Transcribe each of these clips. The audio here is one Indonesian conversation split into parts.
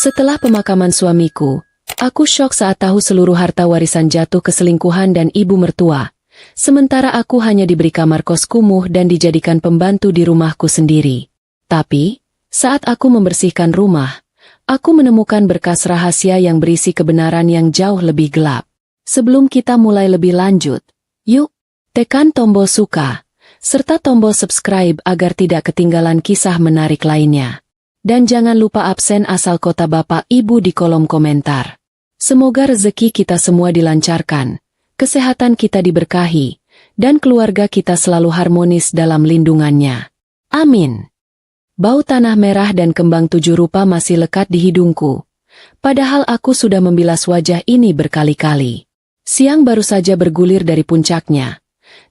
Setelah pemakaman suamiku, aku syok saat tahu seluruh harta warisan jatuh ke selingkuhan dan ibu mertua. Sementara aku hanya diberi kamar kos kumuh dan dijadikan pembantu di rumahku sendiri. Tapi, saat aku membersihkan rumah, aku menemukan berkas rahasia yang berisi kebenaran yang jauh lebih gelap. Sebelum kita mulai lebih lanjut, yuk, tekan tombol suka, serta tombol subscribe agar tidak ketinggalan kisah menarik lainnya. Dan jangan lupa absen asal kota Bapak Ibu di kolom komentar. Semoga rezeki kita semua dilancarkan, kesehatan kita diberkahi, dan keluarga kita selalu harmonis dalam lindungannya. Amin. Bau tanah merah dan kembang 7 rupa masih lekat di hidungku. Padahal aku sudah membilas wajah ini berkali-kali. Siang baru saja bergulir dari puncaknya.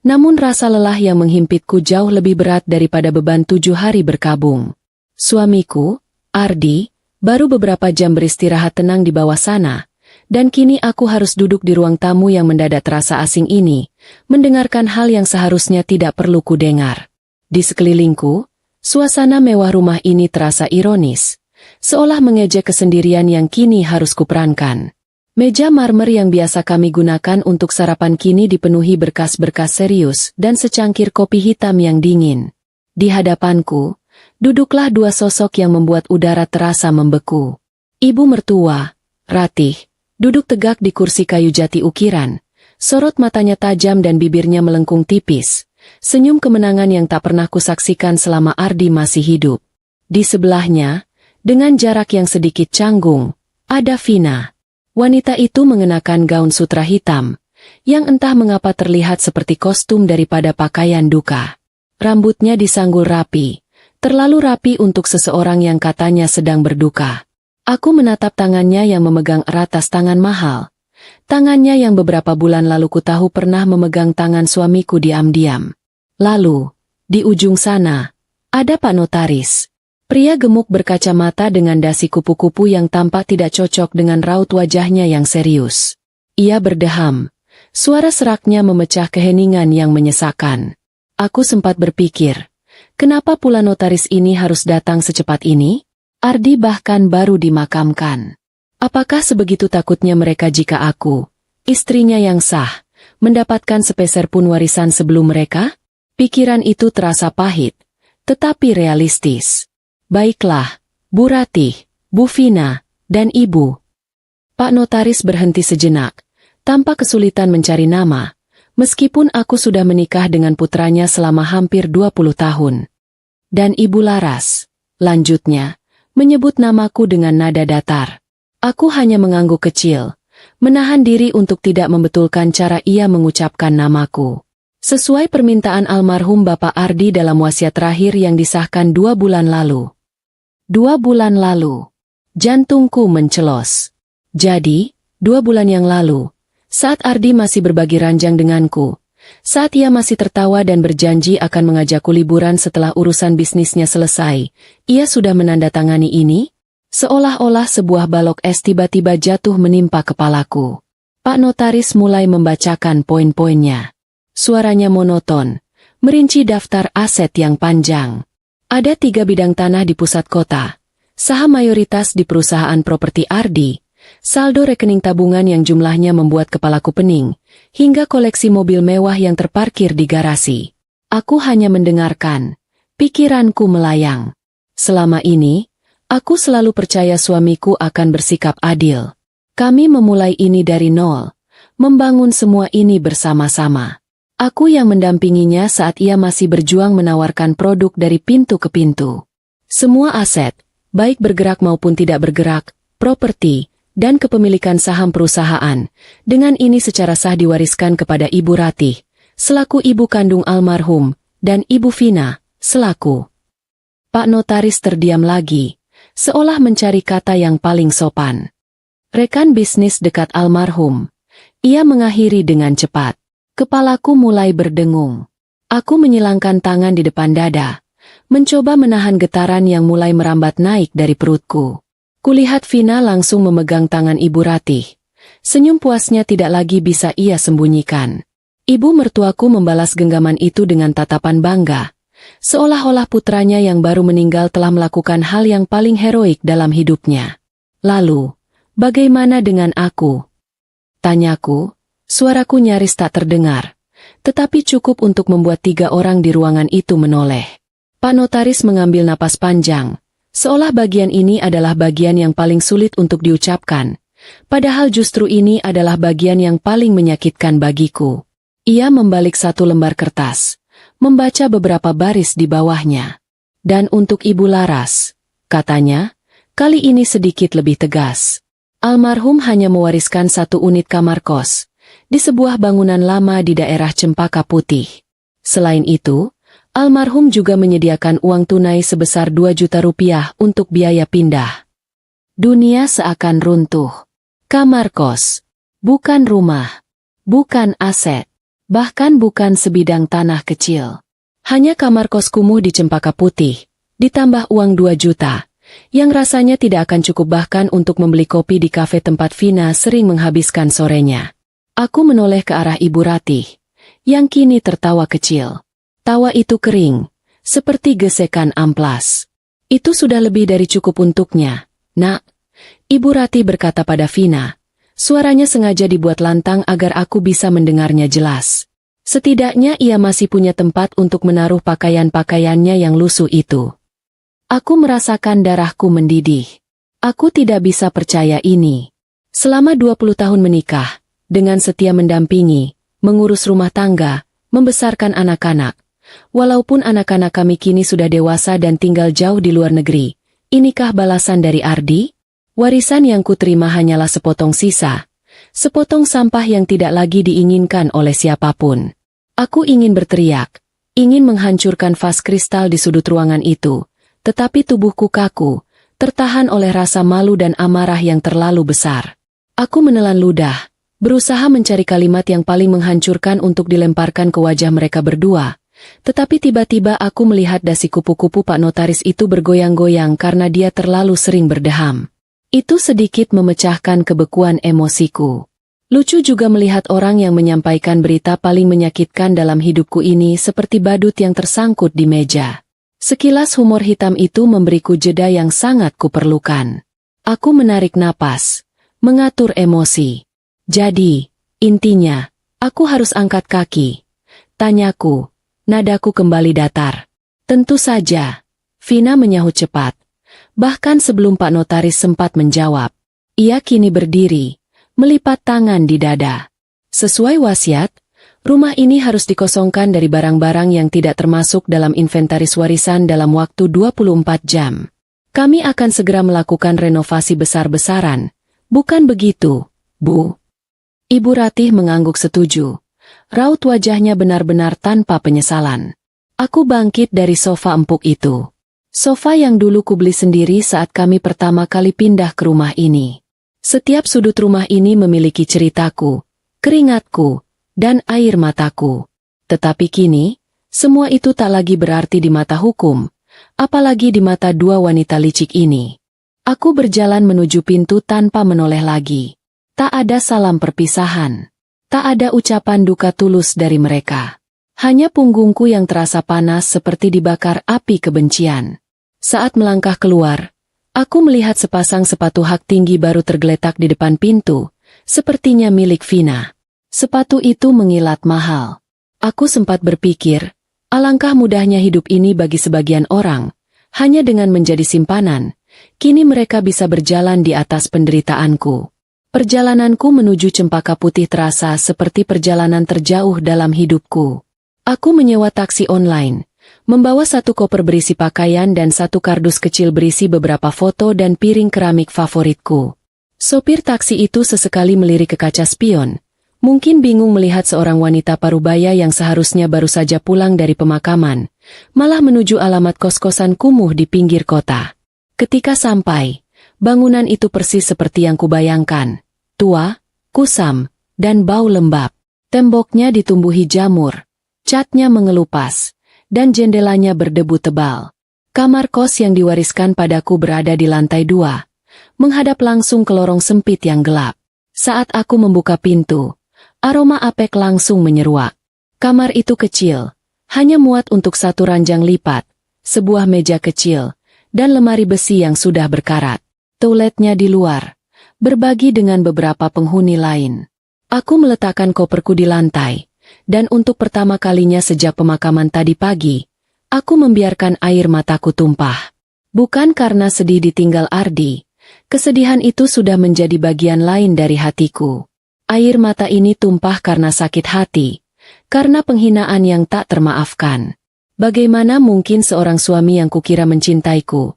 Namun rasa lelah yang menghimpitku jauh lebih berat daripada beban 7 hari berkabung. Suamiku, Ardi, baru beberapa jam beristirahat tenang di bawah sana, dan kini aku harus duduk di ruang tamu yang mendadak terasa asing ini, mendengarkan hal yang seharusnya tidak perlu kudengar. Di sekelilingku, suasana mewah rumah ini terasa ironis, seolah mengejek kesendirian yang kini harus kuperankan. Meja marmer yang biasa kami gunakan untuk sarapan kini dipenuhi berkas-berkas serius dan secangkir kopi hitam yang dingin. Di hadapanku, duduklah dua sosok yang membuat udara terasa membeku. Ibu mertua, Ratih, duduk tegak di kursi kayu jati ukiran, sorot matanya tajam dan bibirnya melengkung tipis, senyum kemenangan yang tak pernah kusaksikan selama Ardi masih hidup. Di sebelahnya, dengan jarak yang sedikit canggung, ada Vina. Wanita itu mengenakan gaun sutra hitam, yang entah mengapa terlihat seperti kostum daripada pakaian duka. Rambutnya disanggul rapi. Terlalu rapi untuk seseorang yang katanya sedang berduka. Aku menatap tangannya yang memegang erat tas tangan mahal. Tangannya yang beberapa bulan lalu ku tahu pernah memegang tangan suamiku diam-diam. Lalu, di ujung sana, ada Pak Notaris. Pria gemuk berkacamata dengan dasi kupu-kupu yang tampak tidak cocok dengan raut wajahnya yang serius. Ia berdeham. Suara seraknya memecah keheningan yang menyesakkan. Aku sempat berpikir, kenapa pula notaris ini harus datang secepat ini? Ardi bahkan baru dimakamkan. Apakah sebegitu takutnya mereka jika aku, istrinya yang sah, mendapatkan sepeser pun warisan sebelum mereka? Pikiran itu terasa pahit, tetapi realistis. Baiklah, Bu Ratih, Bu Vina, dan Ibu. Pak Notaris berhenti sejenak, tanpa kesulitan mencari nama. Meskipun aku sudah menikah dengan putranya selama hampir 20 tahun. Dan Ibu Laras, lanjutnya, menyebut namaku dengan nada datar. Aku hanya mengangguk kecil, menahan diri untuk tidak membetulkan cara ia mengucapkan namaku. Sesuai permintaan almarhum Bapak Ardi dalam wasiat terakhir yang disahkan 2 bulan lalu. 2 bulan lalu, jantungku mencelos. Jadi, 2 bulan yang lalu, saat Ardi masih berbagi ranjang denganku, saat ia masih tertawa dan berjanji akan mengajakku liburan setelah urusan bisnisnya selesai, ia sudah menandatangani ini? Seolah-olah sebuah balok es tiba-tiba jatuh menimpa kepalaku. Pak Notaris mulai membacakan poin-poinnya. Suaranya monoton, merinci daftar aset yang panjang. Ada 3 bidang tanah di pusat kota, saham mayoritas di perusahaan properti Ardi, saldo rekening tabungan yang jumlahnya membuat kepalaku pening, hingga koleksi mobil mewah yang terparkir di garasi. Aku hanya mendengarkan, pikiranku melayang. Selama ini, aku selalu percaya suamiku akan bersikap adil. Kami memulai ini dari nol, membangun semua ini bersama-sama. Aku yang mendampinginya saat ia masih berjuang menawarkan produk dari pintu ke pintu. Semua aset, baik bergerak maupun tidak bergerak, properti, dan kepemilikan saham perusahaan, dengan ini secara sah diwariskan kepada Ibu Ratih, selaku ibu kandung almarhum, dan Ibu Vina, selaku. Pak Notaris terdiam lagi, seolah mencari kata yang paling sopan. Rekan bisnis dekat almarhum. Ia mengakhiri dengan cepat. Kepalaku mulai berdengung. Aku menyilangkan tangan di depan dada, mencoba menahan getaran yang mulai merambat naik dari perutku. Kulihat Vina langsung memegang tangan Ibu Ratih. Senyum puasnya tidak lagi bisa ia sembunyikan. Ibu mertuaku membalas genggaman itu dengan tatapan bangga, seolah-olah putranya yang baru meninggal telah melakukan hal yang paling heroik dalam hidupnya. Lalu, bagaimana dengan aku? Tanyaku, suaraku nyaris tak terdengar, tetapi cukup untuk membuat 3 orang di ruangan itu menoleh. Pak Notaris mengambil napas panjang, seolah bagian ini adalah bagian yang paling sulit untuk diucapkan, padahal justru ini adalah bagian yang paling menyakitkan bagiku. Ia membalik 1 lembar kertas, membaca beberapa baris di bawahnya. Dan untuk Ibu Laras, katanya, kali ini sedikit lebih tegas. Almarhum hanya mewariskan 1 unit kamar kos di sebuah bangunan lama di daerah Cempaka Putih. Selain itu, almarhum juga menyediakan uang tunai sebesar 2 juta rupiah untuk biaya pindah. Dunia seakan runtuh. Kamar kos, bukan rumah, bukan aset, bahkan bukan sebidang tanah kecil. Hanya kamar kos kumuh di Cempaka Putih, ditambah uang 2 juta. Yang rasanya tidak akan cukup bahkan untuk membeli kopi di kafe tempat Vina sering menghabiskan sorenya. Aku menoleh ke arah Ibu Ratih, yang kini tertawa kecil. Tawa itu kering, seperti gesekan amplas. Itu sudah lebih dari cukup untuknya, Nak. Ibu Ratih berkata pada Vina. Suaranya sengaja dibuat lantang agar aku bisa mendengarnya jelas. Setidaknya ia masih punya tempat untuk menaruh pakaian-pakaiannya yang lusuh itu. Aku merasakan darahku mendidih. Aku tidak bisa percaya ini. Selama 20 tahun menikah, dengan setia mendampingi, mengurus rumah tangga, membesarkan anak-anak. Walaupun anak-anak kami kini sudah dewasa dan tinggal jauh di luar negeri, inikah balasan dari Ardi? Warisan yang kuterima hanyalah sepotong sisa, sepotong sampah yang tidak lagi diinginkan oleh siapapun. Aku ingin berteriak, ingin menghancurkan vas kristal di sudut ruangan itu. Tetapi tubuhku kaku, tertahan oleh rasa malu dan amarah yang terlalu besar. Aku menelan ludah, berusaha mencari kalimat yang paling menghancurkan untuk dilemparkan ke wajah mereka berdua. Tetapi tiba-tiba aku melihat dasi kupu-kupu Pak Notaris itu bergoyang-goyang karena dia terlalu sering berdeham. Itu sedikit memecahkan kebekuan emosiku. Lucu juga melihat orang yang menyampaikan berita paling menyakitkan dalam hidupku ini seperti badut yang tersangkut di meja. Sekilas humor hitam itu memberiku jeda yang sangat kuperlukan. Aku menarik napas, mengatur emosi. Jadi, intinya, aku harus angkat kaki. Tanyaku, nadaku kembali datar. Tentu saja, Vina menyahut cepat. Bahkan sebelum Pak Notaris sempat menjawab. Ia kini berdiri, melipat tangan di dada. Sesuai wasiat, rumah ini harus dikosongkan dari barang-barang yang tidak termasuk dalam inventaris warisan dalam waktu 24 jam. Kami akan segera melakukan renovasi besar-besaran. Bukan begitu, Bu? Ibu Ratih mengangguk setuju. Raut wajahnya benar-benar tanpa penyesalan. Aku bangkit dari sofa empuk itu. Sofa yang dulu kubeli sendiri saat kami pertama kali pindah ke rumah ini. Setiap sudut rumah ini memiliki ceritaku, keringatku, dan air mataku. Tetapi kini, semua itu tak lagi berarti di mata hukum, apalagi di mata 2 wanita licik ini. Aku berjalan menuju pintu tanpa menoleh lagi. Tak ada salam perpisahan. Tak ada ucapan duka tulus dari mereka. Hanya punggungku yang terasa panas seperti dibakar api kebencian. Saat melangkah keluar, aku melihat sepasang sepatu hak tinggi baru tergeletak di depan pintu, sepertinya milik Vina. Sepatu itu mengilat mahal. Aku sempat berpikir, alangkah mudahnya hidup ini bagi sebagian orang. Hanya dengan menjadi simpanan, kini mereka bisa berjalan di atas penderitaanku. Perjalananku menuju Cempaka Putih terasa seperti perjalanan terjauh dalam hidupku. Aku menyewa taksi online, membawa 1 koper berisi pakaian dan 1 kardus kecil berisi beberapa foto dan piring keramik favoritku. Sopir taksi itu sesekali melirik ke kaca spion. Mungkin bingung melihat seorang wanita parubaya yang seharusnya baru saja pulang dari pemakaman, malah menuju alamat kos-kosan kumuh di pinggir kota. Ketika sampai, bangunan itu persis seperti yang kubayangkan. Tua, kusam, dan bau lembab. Temboknya ditumbuhi jamur, catnya mengelupas, dan jendelanya berdebu tebal. Kamar kos yang diwariskan padaku berada di lantai 2, menghadap langsung ke lorong sempit yang gelap. Saat aku membuka pintu, aroma apek langsung menyeruak. Kamar itu kecil, hanya muat untuk 1 ranjang lipat, sebuah meja kecil, dan lemari besi yang sudah berkarat. toiletnya di luar, berbagi dengan beberapa penghuni lain. Aku meletakkan koperku di lantai, dan untuk pertama kalinya sejak pemakaman tadi pagi, aku membiarkan air mataku tumpah. Bukan karena sedih ditinggal Ardi, kesedihan itu sudah menjadi bagian lain dari hatiku. Air mata ini tumpah karena sakit hati, karena penghinaan yang tak termaafkan. Bagaimana mungkin seorang suami yang kukira mencintaiku,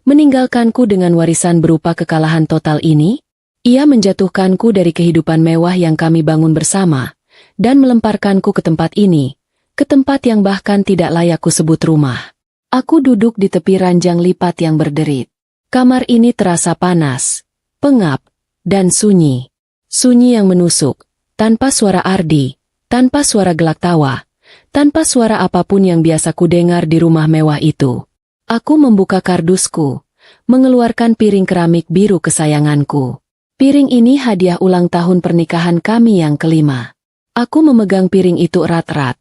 meninggalkanku dengan warisan berupa kekalahan total ini? Ia menjatuhkanku dari kehidupan mewah yang kami bangun bersama, dan melemparkanku ke tempat ini, ke tempat yang bahkan tidak layak kusebut rumah. Aku duduk di tepi ranjang lipat yang berderit. Kamar ini terasa panas, pengap, dan sunyi. Sunyi yang menusuk, tanpa suara Ardi, tanpa suara gelak tawa, tanpa suara apapun yang biasa kudengar di rumah mewah itu. Aku membuka kardusku, mengeluarkan piring keramik biru kesayanganku. Piring ini hadiah ulang tahun pernikahan kami yang kelima. Aku memegang piring itu erat-erat.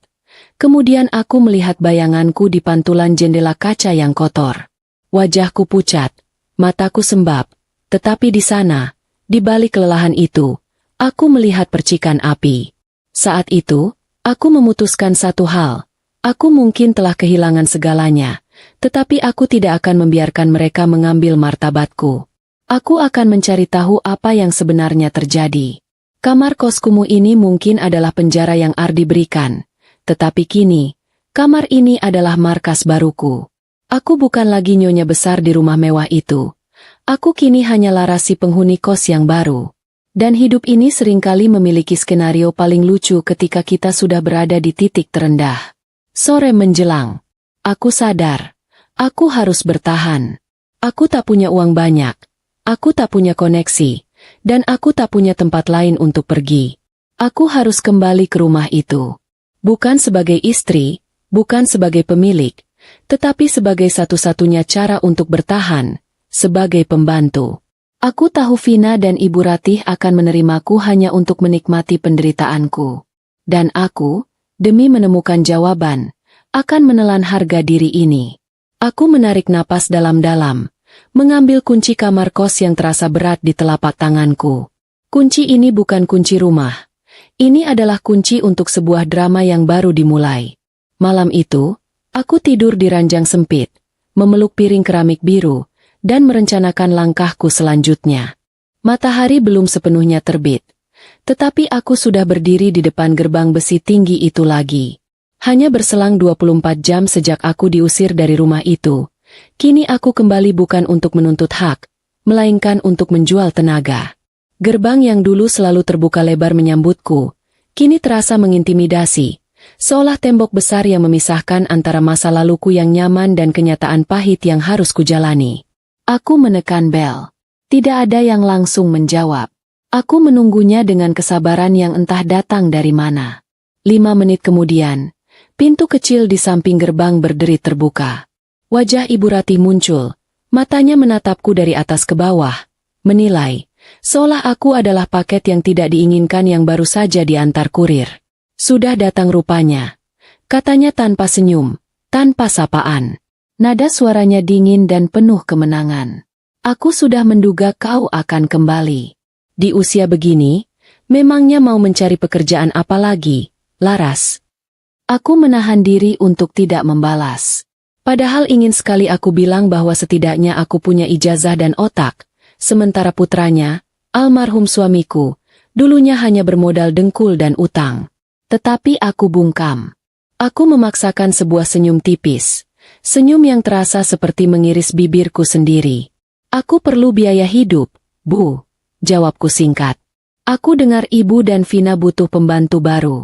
Kemudian aku melihat bayanganku di pantulan jendela kaca yang kotor. Wajahku pucat, mataku sembab, tetapi di sana, di balik kelelahan itu, aku melihat percikan api. Saat itu, aku memutuskan satu hal. Aku mungkin telah kehilangan segalanya, tetapi aku tidak akan membiarkan mereka mengambil martabatku. Aku akan mencari tahu apa yang sebenarnya terjadi. Kamar koskumu ini mungkin adalah penjara yang Ardi berikan. Tetapi kini, kamar ini adalah markas baruku. Aku bukan lagi nyonya besar di rumah mewah itu. Aku kini hanyalah rasi penghuni kos yang baru. Dan hidup ini seringkali memiliki skenario paling lucu ketika kita sudah berada di titik terendah. Sore menjelang. Aku sadar. Aku harus bertahan. Aku tak punya uang banyak. Aku tak punya koneksi. Dan aku tak punya tempat lain untuk pergi. Aku harus kembali ke rumah itu. Bukan sebagai istri, bukan sebagai pemilik, tetapi sebagai satu-satunya cara untuk bertahan, sebagai pembantu. Aku tahu Vina dan Ibu Ratih akan menerimaku hanya untuk menikmati penderitaanku. Dan aku, demi menemukan jawaban, akan menelan harga diri ini. Aku menarik napas dalam-dalam, mengambil kunci kamar kos yang terasa berat di telapak tanganku. Kunci ini bukan kunci rumah. Ini adalah kunci untuk sebuah drama yang baru dimulai. Malam itu, aku tidur di ranjang sempit, memeluk piring keramik biru, dan merencanakan langkahku selanjutnya. Matahari belum sepenuhnya terbit, tetapi aku sudah berdiri di depan gerbang besi tinggi itu lagi. Hanya berselang 24 jam sejak aku diusir dari rumah itu, kini aku kembali bukan untuk menuntut hak, melainkan untuk menjual tenaga. Gerbang yang dulu selalu terbuka lebar menyambutku, kini terasa mengintimidasi, seolah tembok besar yang memisahkan antara masa laluku yang nyaman dan kenyataan pahit yang harus kujalani. Aku menekan bel. Tidak ada yang langsung menjawab. Aku menunggunya dengan kesabaran yang entah datang dari mana. 5 menit kemudian, pintu kecil di samping gerbang berderit terbuka. Wajah Ibu Ratih muncul, matanya menatapku dari atas ke bawah, menilai, seolah aku adalah paket yang tidak diinginkan yang baru saja diantar kurir. Sudah datang rupanya, katanya tanpa senyum, tanpa sapaan. Nada suaranya dingin dan penuh kemenangan. Aku sudah menduga kau akan kembali. Di usia begini, memangnya mau mencari pekerjaan apa lagi, Laras? Aku menahan diri untuk tidak membalas. Padahal ingin sekali aku bilang bahwa setidaknya aku punya ijazah dan otak, sementara putranya, almarhum suamiku, dulunya hanya bermodal dengkul dan utang. Tetapi aku bungkam. Aku memaksakan sebuah senyum tipis, senyum yang terasa seperti mengiris bibirku sendiri. Aku perlu biaya hidup, Bu, jawabku singkat. Aku dengar Ibu dan Vina butuh pembantu baru.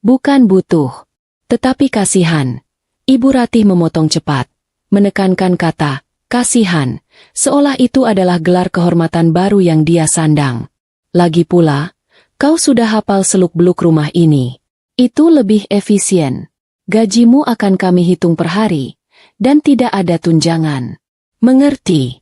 Bukan butuh, tetapi kasihan. Ibu Ratih memotong cepat, menekankan kata, kasihan, seolah itu adalah gelar kehormatan baru yang dia sandang. Lagi pula, kau sudah hafal seluk-beluk rumah ini. Itu lebih efisien. Gajimu akan kami hitung per hari, dan tidak ada tunjangan. Mengerti?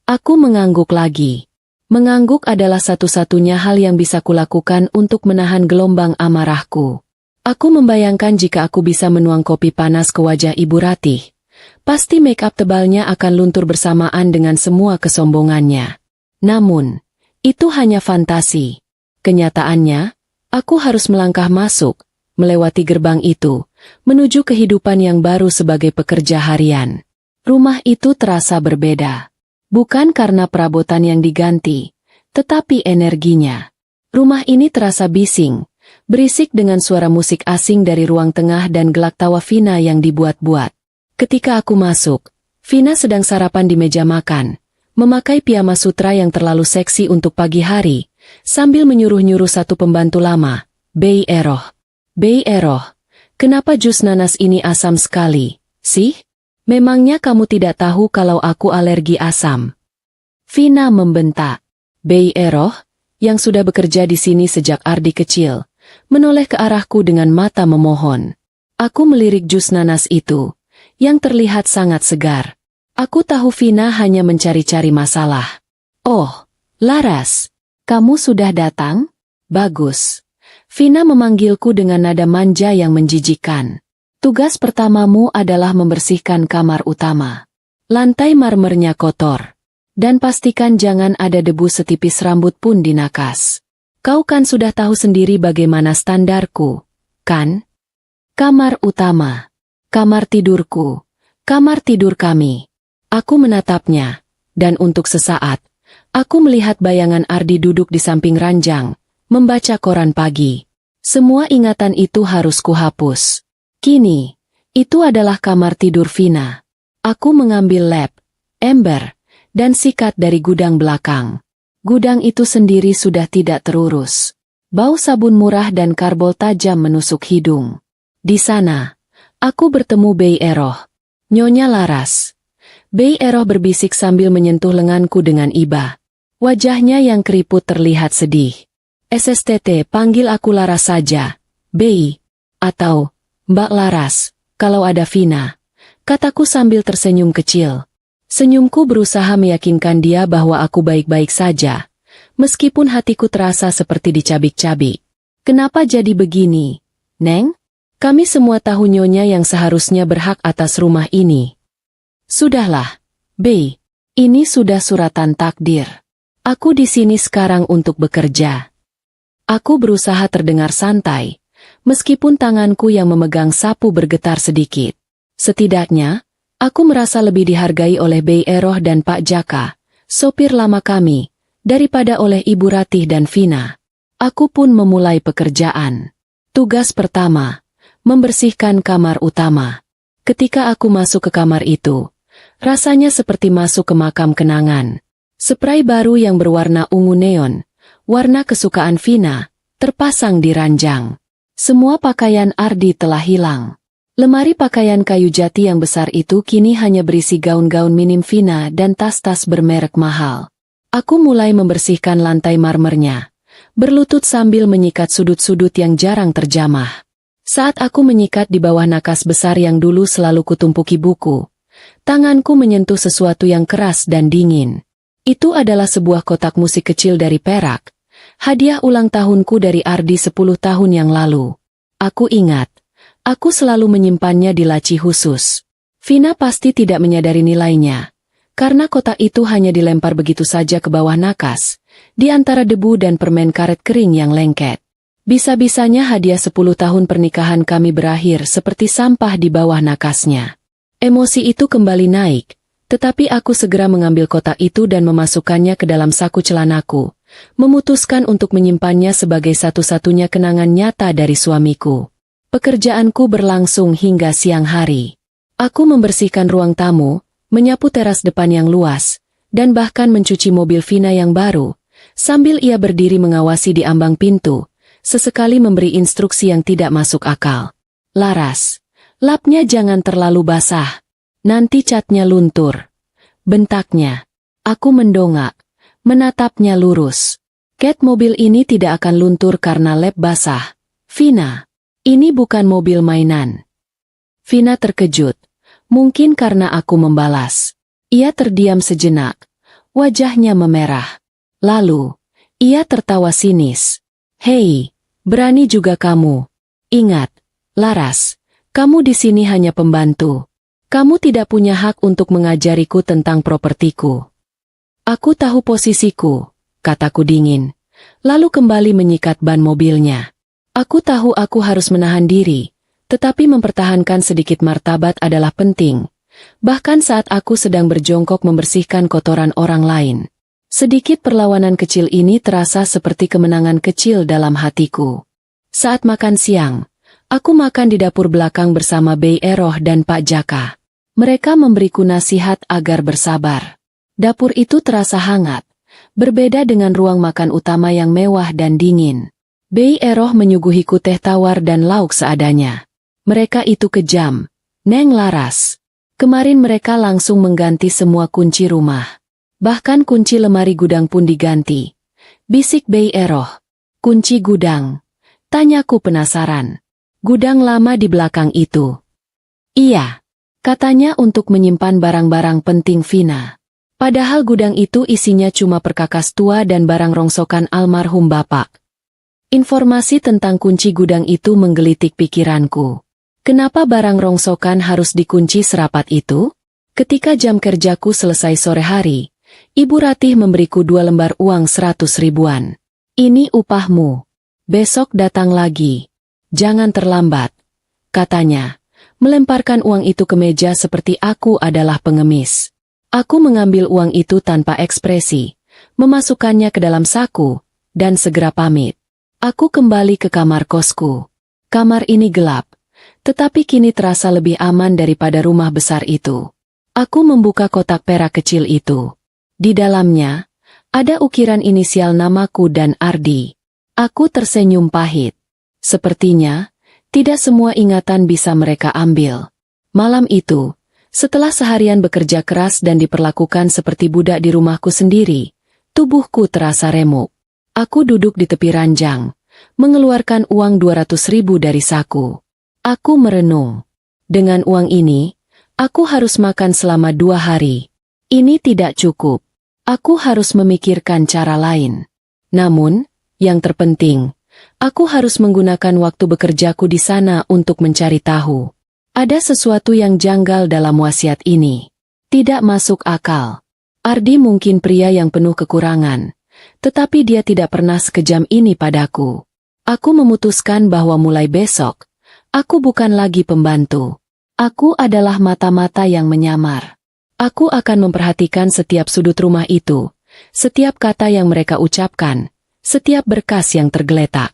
Aku mengangguk lagi. Mengangguk adalah satu-satunya hal yang bisa kulakukan untuk menahan gelombang amarahku. Aku membayangkan jika aku bisa menuang kopi panas ke wajah Ibu Ratih, pasti make up tebalnya akan luntur bersamaan dengan semua kesombongannya. Namun, itu hanya fantasi. Kenyataannya, aku harus melangkah masuk, melewati gerbang itu, menuju kehidupan yang baru sebagai pekerja harian. Rumah itu terasa berbeda. Bukan karena perabotan yang diganti, tetapi energinya. Rumah ini terasa bising, berisik dengan suara musik asing dari ruang tengah dan gelak tawa Vina yang dibuat-buat. Ketika aku masuk, Vina sedang sarapan di meja makan, memakai piyama sutra yang terlalu seksi untuk pagi hari, sambil menyuruh-nyuruh satu pembantu lama, Bei Eroh. Bei Eroh, kenapa jus nanas ini asam sekali, sih? Memangnya kamu tidak tahu kalau aku alergi asam? Vina membentak. Bei Eroh, yang sudah bekerja di sini sejak Ardi kecil, menoleh ke arahku dengan mata memohon. Aku melirik jus nanas itu, yang terlihat sangat segar. Aku tahu Vina hanya mencari-cari masalah. Oh, Laras, kamu sudah datang? Bagus. Vina memanggilku dengan nada manja yang menjijikkan. Tugas pertamamu adalah membersihkan kamar utama. Lantai marmernya kotor. Dan pastikan jangan ada debu setipis rambut pun di nakas. Kau kan sudah tahu sendiri bagaimana standarku, kan? Kamar utama. Kamar tidurku. Kamar tidur kami. Aku menatapnya, dan untuk sesaat, aku melihat bayangan Ardi duduk di samping ranjang, membaca koran pagi. Semua ingatan itu harus kuhapus. Kini, itu adalah kamar tidur Vina. Aku mengambil lem, ember, dan sikat dari gudang belakang. Gudang itu sendiri sudah tidak terurus. Bau sabun murah dan karbol tajam menusuk hidung. Di sana, aku bertemu Bei Eroh. Nyonya Laras. Bei Eroh berbisik sambil menyentuh lenganku dengan iba. Wajahnya yang keriput terlihat sedih. SSTT, panggil aku Laras saja, Bei. Atau, Mbak Laras, kalau ada Vina. Kataku sambil tersenyum kecil. Senyumku berusaha meyakinkan dia bahwa aku baik-baik saja, meskipun hatiku terasa seperti dicabik-cabik. Kenapa jadi begini, Neng? Kami semua tahu Nyonya yang seharusnya berhak atas rumah ini. Sudahlah, Bei, ini sudah suratan takdir. Aku di sini sekarang untuk bekerja. Aku berusaha terdengar santai, meskipun tanganku yang memegang sapu bergetar sedikit. Setidaknya, aku merasa lebih dihargai oleh Bei Eroh dan Pak Jaka, sopir lama kami, daripada oleh Ibu Ratih dan Vina. Aku pun memulai pekerjaan. Tugas pertama, membersihkan kamar utama. Ketika aku masuk ke kamar itu, rasanya seperti masuk ke makam kenangan. Spray baru yang berwarna ungu neon, warna kesukaan Vina, terpasang di ranjang. Semua pakaian Ardi telah hilang. Lemari pakaian kayu jati yang besar itu kini hanya berisi gaun-gaun minim Vina dan tas-tas bermerek mahal. Aku mulai membersihkan lantai marmernya, berlutut sambil menyikat sudut-sudut yang jarang terjamah. Saat aku menyikat di bawah nakas besar yang dulu selalu kutumpuki buku, tanganku menyentuh sesuatu yang keras dan dingin. Itu adalah sebuah kotak musik kecil dari perak, hadiah ulang tahunku dari Ardi 10 tahun yang lalu. Aku ingat, aku selalu menyimpannya di laci khusus. Vina pasti tidak menyadari nilainya, karena kotak itu hanya dilempar begitu saja ke bawah nakas, di antara debu dan permen karet kering yang lengket. Bisa-bisanya hadiah 10 tahun pernikahan kami berakhir seperti sampah di bawah nakasnya. Emosi itu kembali naik, tetapi aku segera mengambil kotak itu dan memasukkannya ke dalam saku celanaku, memutuskan untuk menyimpannya sebagai satu-satunya kenangan nyata dari suamiku. Pekerjaanku berlangsung hingga siang hari. Aku membersihkan ruang tamu, menyapu teras depan yang luas, dan bahkan mencuci mobil Vina yang baru, sambil ia berdiri mengawasi di ambang pintu, sesekali memberi instruksi yang tidak masuk akal. Laras, lapnya jangan terlalu basah, nanti catnya luntur. Bentaknya. Aku mendongak, menatapnya lurus. Cat, mobil ini tidak akan luntur karena lap basah. Vina, ini bukan mobil mainan. Vina terkejut, mungkin karena aku membalas. Ia terdiam sejenak, wajahnya memerah. Lalu, ia tertawa sinis. Hei, berani juga kamu. Ingat, Laras, kamu di sini hanya pembantu. Kamu tidak punya hak untuk mengajariku tentang propertiku. Aku tahu posisiku, kataku dingin, lalu kembali menyikat ban mobilnya. Aku tahu aku harus menahan diri, tetapi mempertahankan sedikit martabat adalah penting, bahkan saat aku sedang berjongkok membersihkan kotoran orang lain. Sedikit perlawanan kecil ini terasa seperti kemenangan kecil dalam hatiku. Saat makan siang, aku makan di dapur belakang bersama Bei Eroh dan Pak Jaka. Mereka memberiku nasihat agar bersabar. Dapur itu terasa hangat, berbeda dengan ruang makan utama yang mewah dan dingin. Bei Eroh menyuguhiku teh tawar dan lauk seadanya. Mereka itu kejam, Neng Laras. Kemarin mereka langsung mengganti semua kunci rumah. Bahkan kunci lemari gudang pun diganti. Bisik Bei Eroh. Kunci gudang? Tanyaku penasaran. Gudang lama di belakang itu. Iya. Katanya untuk menyimpan barang-barang penting Vina. Padahal gudang itu isinya cuma perkakas tua dan barang rongsokan almarhum bapak. Informasi tentang kunci gudang itu menggelitik pikiranku. Kenapa barang rongsokan harus dikunci serapat itu? Ketika jam kerjaku selesai sore hari, Ibu Ratih memberiku 2 lembar uang 100 ribuan. Ini upahmu. Besok datang lagi. Jangan terlambat, katanya. Melemparkan uang itu ke meja seperti aku adalah pengemis. Aku mengambil uang itu tanpa ekspresi, memasukkannya ke dalam saku, dan segera pamit. Aku kembali ke kamar kosku. Kamar ini gelap, tetapi kini terasa lebih aman daripada rumah besar itu. Aku membuka kotak perak kecil itu. Di dalamnya, ada ukiran inisial namaku dan Ardi. Aku tersenyum pahit. Sepertinya, tidak semua ingatan bisa mereka ambil. Malam itu, setelah seharian bekerja keras dan diperlakukan seperti budak di rumahku sendiri, tubuhku terasa remuk. Aku duduk di tepi ranjang, mengeluarkan uang 200 ribu dari saku. Aku merenung. Dengan uang ini, aku harus makan selama 2 hari. Ini tidak cukup. Aku harus memikirkan cara lain. Namun, yang terpenting, aku harus menggunakan waktu bekerjaku di sana untuk mencari tahu. Ada sesuatu yang janggal dalam wasiat ini. Tidak masuk akal. Ardi mungkin pria yang penuh kekurangan, tetapi dia tidak pernah sekejam ini padaku. Aku memutuskan bahwa mulai besok, aku bukan lagi pembantu. Aku adalah mata-mata yang menyamar. Aku akan memperhatikan setiap sudut rumah itu, setiap kata yang mereka ucapkan, setiap berkas yang tergeletak.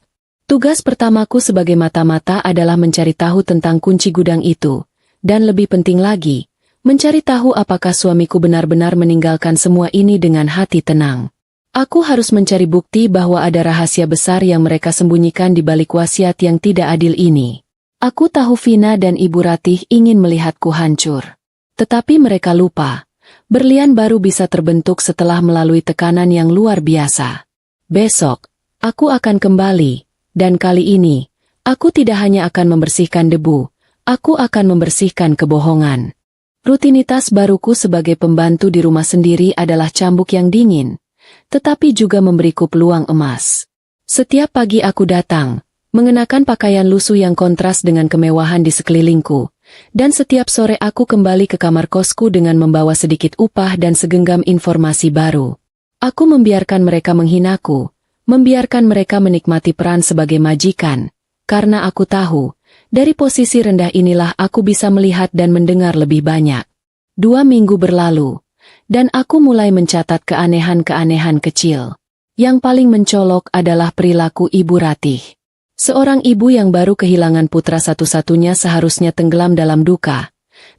Tugas pertamaku sebagai mata-mata adalah mencari tahu tentang kunci gudang itu, dan lebih penting lagi, mencari tahu apakah suamiku benar-benar meninggalkan semua ini dengan hati tenang. Aku harus mencari bukti bahwa ada rahasia besar yang mereka sembunyikan di balik wasiat yang tidak adil ini. Aku tahu Vina dan Ibu Ratih ingin melihatku hancur. Tetapi mereka lupa, berlian baru bisa terbentuk setelah melalui tekanan yang luar biasa. Besok, aku akan kembali. Dan kali ini, aku tidak hanya akan membersihkan debu, aku akan membersihkan kebohongan. Rutinitas baruku sebagai pembantu di rumah sendiri adalah cambuk yang dingin, tetapi juga memberiku peluang emas. Setiap pagi aku datang, mengenakan pakaian lusuh yang kontras dengan kemewahan di sekelilingku, dan setiap sore aku kembali ke kamar kosku dengan membawa sedikit upah dan segenggam informasi baru. Aku membiarkan mereka menghinaku, membiarkan mereka menikmati peran sebagai majikan, karena aku tahu, dari posisi rendah inilah aku bisa melihat dan mendengar lebih banyak. 2 minggu berlalu, dan aku mulai mencatat keanehan-keanehan kecil. Yang paling mencolok adalah perilaku Ibu Ratih. Seorang ibu yang baru kehilangan putra satu-satunya seharusnya tenggelam dalam duka,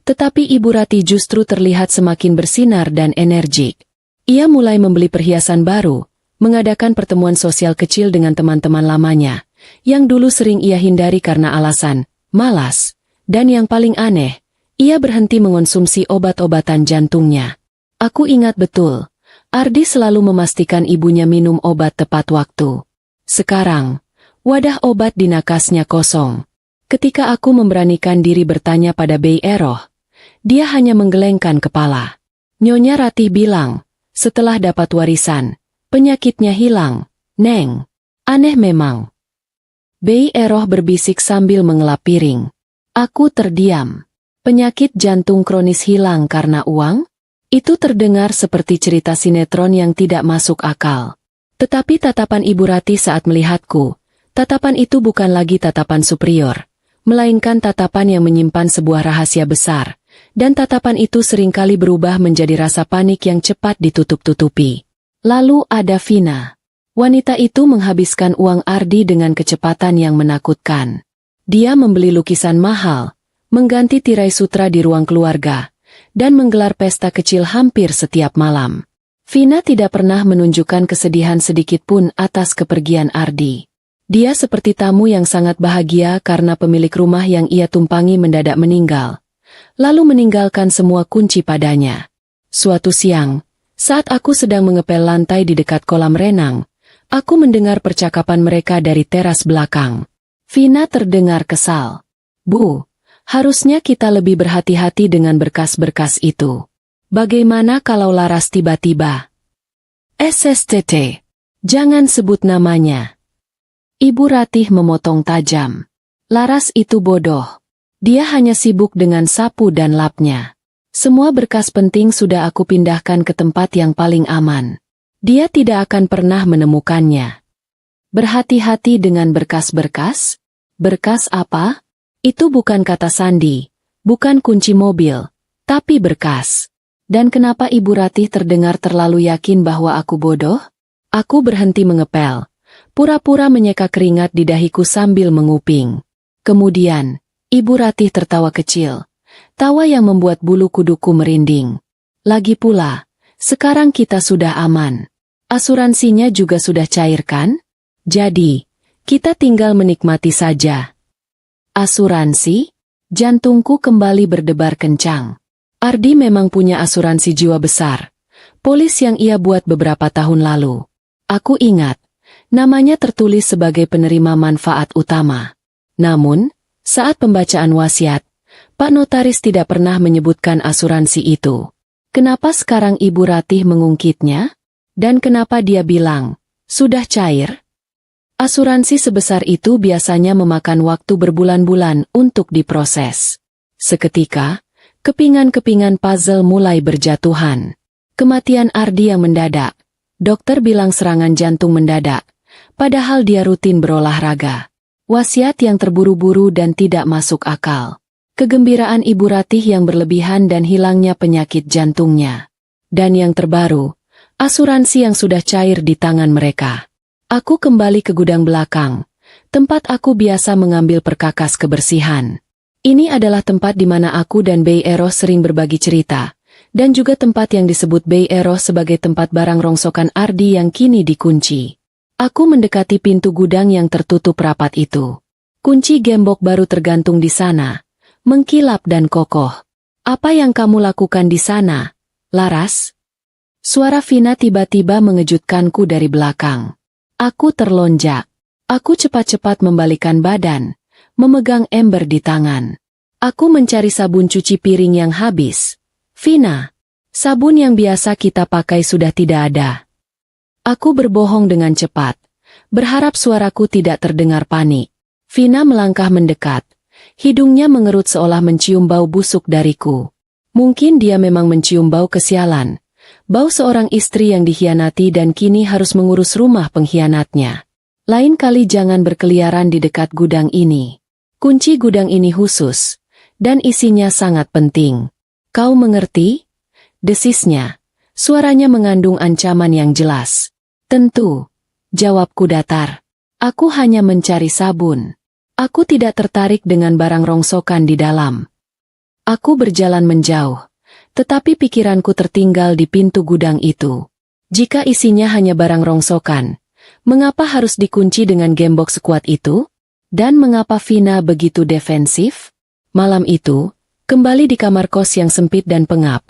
tetapi Ibu Ratih justru terlihat semakin bersinar dan energik. Ia mulai membeli perhiasan baru, mengadakan pertemuan sosial kecil dengan teman-teman lamanya, yang dulu sering ia hindari karena alasan malas, dan yang paling aneh, ia berhenti mengonsumsi obat-obatan jantungnya. Aku ingat betul, Ardi selalu memastikan ibunya minum obat tepat waktu. Sekarang, wadah obat di nakasnya kosong. Ketika aku memberanikan diri bertanya pada Bei Eroh, dia hanya menggelengkan kepala. Nyonya Ratih bilang, setelah dapat warisan, penyakitnya hilang, Neng. Aneh memang. Bei Eroh berbisik sambil mengelap piring. Aku terdiam. Penyakit jantung kronis hilang karena uang? Itu terdengar seperti cerita sinetron yang tidak masuk akal. Tetapi tatapan Ibu Ratih saat melihatku, tatapan itu bukan lagi tatapan superior, melainkan tatapan yang menyimpan sebuah rahasia besar, dan tatapan itu seringkali berubah menjadi rasa panik yang cepat ditutup-tutupi. Lalu ada Vina. Wanita itu menghabiskan uang Ardi dengan kecepatan yang menakutkan. Dia membeli lukisan mahal, mengganti tirai sutra di ruang keluarga, dan menggelar pesta kecil hampir setiap malam. Vina tidak pernah menunjukkan kesedihan sedikit pun atas kepergian Ardi. Dia seperti tamu yang sangat bahagia karena pemilik rumah yang ia tumpangi mendadak meninggal, lalu meninggalkan semua kunci padanya. Suatu siang, saat aku sedang mengepel lantai di dekat kolam renang, aku mendengar percakapan mereka dari teras belakang. Vina terdengar kesal. "Bu, harusnya kita lebih berhati-hati dengan berkas-berkas itu. Bagaimana kalau Laras tiba-tiba?" "SSTT. Jangan sebut namanya." Ibu Ratih memotong tajam. "Laras itu bodoh. Dia hanya sibuk dengan sapu dan lapnya. Semua berkas penting sudah aku pindahkan ke tempat yang paling aman. Dia tidak akan pernah menemukannya." "Berhati-hati dengan berkas-berkas? Berkas apa?" "Itu bukan kata sandi, bukan kunci mobil, tapi berkas." "Dan kenapa Ibu Ratih terdengar terlalu yakin bahwa aku bodoh?" Aku berhenti mengepel, pura-pura menyeka keringat di dahiku sambil menguping. Kemudian, Ibu Ratih tertawa kecil, tawa yang membuat bulu kuduku merinding. "Lagi pula, sekarang kita sudah aman. Asuransinya juga sudah cair kan? Jadi, kita tinggal menikmati saja." "Asuransi?" Jantungku kembali berdebar kencang. Ardi memang punya asuransi jiwa besar, polis yang ia buat beberapa tahun lalu. Aku ingat, namanya tertulis sebagai penerima manfaat utama. Namun, saat pembacaan wasiat, Pak Notaris tidak pernah menyebutkan asuransi itu. Kenapa sekarang Ibu Ratih mengungkitnya? Dan kenapa dia bilang, "Sudah cair"? Asuransi sebesar itu biasanya memakan waktu berbulan-bulan untuk diproses. Seketika, kepingan-kepingan puzzle mulai berjatuhan. Kematian Ardi yang mendadak. Dokter bilang serangan jantung mendadak, padahal dia rutin berolahraga. Wasiat yang terburu-buru dan tidak masuk akal. Kegembiraan Ibu Ratih yang berlebihan dan hilangnya penyakit jantungnya. Dan yang terbaru, asuransi yang sudah cair di tangan mereka. Aku kembali ke gudang belakang, tempat aku biasa mengambil perkakas kebersihan. Ini adalah tempat di mana aku dan Bay Eros sering berbagi cerita, dan juga tempat yang disebut Bay Eros sebagai tempat barang rongsokan Ardi yang kini dikunci. Aku mendekati pintu gudang yang tertutup rapat itu. Kunci gembok baru tergantung di sana, mengkilap dan kokoh. "Apa yang kamu lakukan di sana, Laras?" Suara Vina tiba-tiba mengejutkanku dari belakang. Aku terlonjak. Aku cepat-cepat membalikkan badan, memegang ember di tangan. Aku mencari sabun cuci piring yang habis. "Vina, sabun yang biasa kita pakai sudah tidak ada." Aku berbohong dengan cepat, berharap suaraku tidak terdengar panik. Vina melangkah mendekat, hidungnya mengerut seolah mencium bau busuk dariku. Mungkin dia memang mencium bau kesialan, bau seorang istri yang dikhianati dan kini harus mengurus rumah pengkhianatnya. "Lain kali jangan berkeliaran di dekat gudang ini. Kunci gudang ini khusus, dan isinya sangat penting. Kau mengerti?" Desisnya. Suaranya mengandung ancaman yang jelas. "Tentu," jawabku datar. "Aku hanya mencari sabun. Aku tidak tertarik dengan barang rongsokan di dalam." Aku berjalan menjauh, tetapi pikiranku tertinggal di pintu gudang itu. Jika isinya hanya barang rongsokan, mengapa harus dikunci dengan gembok sekuat itu? Dan mengapa Vina begitu defensif? Malam itu, kembali di kamar kos yang sempit dan pengap,